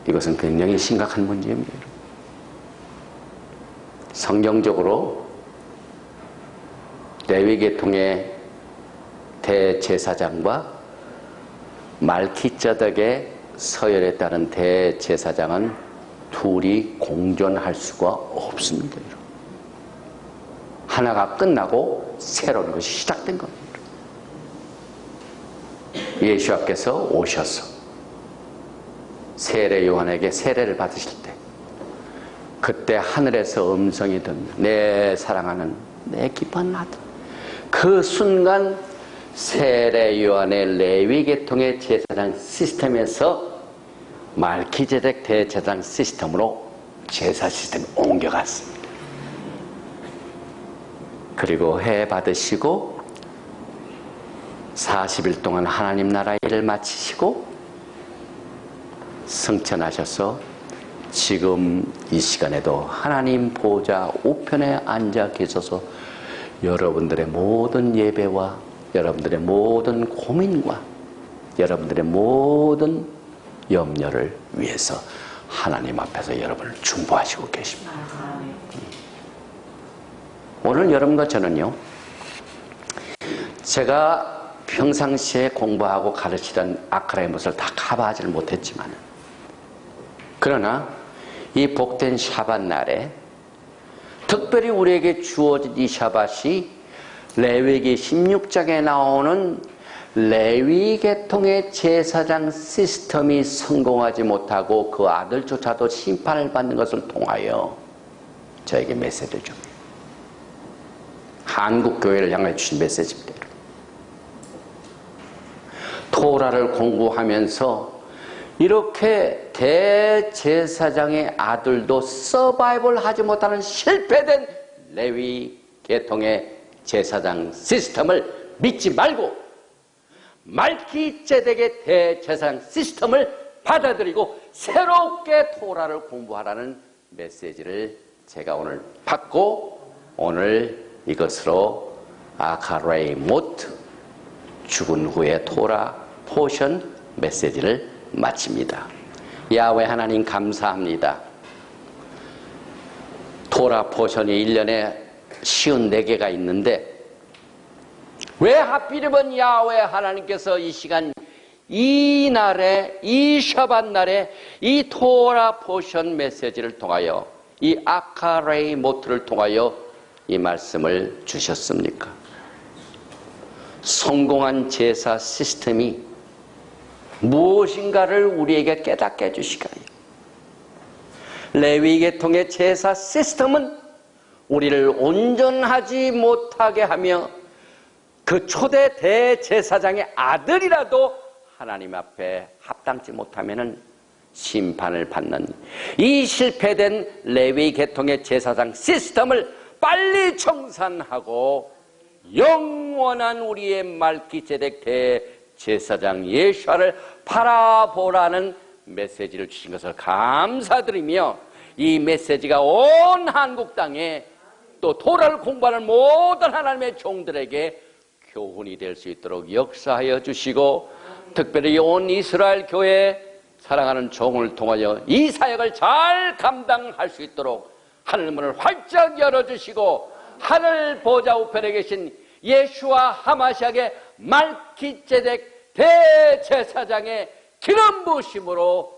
이것은 굉장히 심각한 문제입니다. 성경적으로 레위 계통의 대제사장과 말키자덱의 서열에 따른 대제사장은 둘이 공존할 수가 없습니다. 하나가 끝나고 새로운 것이 시작된 겁니다. 예수께서 오셔서 세례 요한에게 세례를 받으실 때 그때 하늘에서 음성이 듭니다. 내 사랑하는 내 기뻐하는 아들. 그 순간 세례 요한의 레위 계통의 제사장 시스템에서 말키제덱 대제사장 시스템으로 제사 시스템이 옮겨갔습니다. 그리고 해 받으시고 40일 동안 하나님 나라 일을 마치시고 승천하셔서 지금 이 시간에도 하나님 보좌 우편에 앉아 계셔서 여러분들의 모든 예배와 여러분들의 모든 고민과 여러분들의 모든 염려를 위해서 하나님 앞에서 여러분을 중보하시고 계십니다. 오늘 여러분과 저는요, 제가 평상시에 공부하고 가르치던 아크라의 못을 다 커버하지를 못했지만 그러나 이 복된 샤밧 날에 특별히 우리에게 주어진 이 샤밧이 레위기 16장에 나오는 레위 계통의 제사장 시스템이 성공하지 못하고 그 아들조차도 심판을 받는 것을 통하여 저에게 메시지를 줍니다. 한국 교회를 향해 주신 메시지입니다. 토라를 공부하면서 이렇게 대제사장의 아들도 서바이벌 하지 못하는 실패된 레위 계통의 제사장 시스템을 믿지 말고 말키제덱의 대제사장 시스템을 받아들이고 새롭게 토라를 공부하라는 메시지를 제가 오늘 받고 오늘 이것으로 아카레이 모트 죽은 후의 토라 포션 메시지를 마칩니다. 야훼 하나님 감사합니다. 토라 포션이 1년에 54개가 있는데 왜 하필이면 야훼 하나님께서 이 시간 이 날에 이 샤밧 날에 이 토라 포션 메시지를 통하여 이 아카레이 모트를 통하여 이 말씀을 주셨습니까? 성공한 제사 시스템이 무엇인가를 우리에게 깨닫게 해주시기 바랍니다. 레위 계통의 제사 시스템은 우리를 온전하지 못하게 하며 그 초대 대제사장의 아들이라도 하나님 앞에 합당치 못하면 심판을 받는 이 실패된 레위 계통의 제사장 시스템을 빨리 청산하고 영원한 우리의 말기제덱 대제사장 예수를 바라보라는 메시지를 주신 것을 감사드리며 이 메시지가 온 한국 땅에 또 토라를 공부하는 모든 하나님의 종들에게 교훈이 될 수 있도록 역사하여 주시고 특별히 온 이스라엘 교회 사랑하는 종을 통하여 이 사역을 잘 감당할 수 있도록 하늘문을 활짝 열어주시고 하늘 보좌 우편에 계신 예수와 하마시아의 말기ጼ덱 대제사장의 기름 부으심으로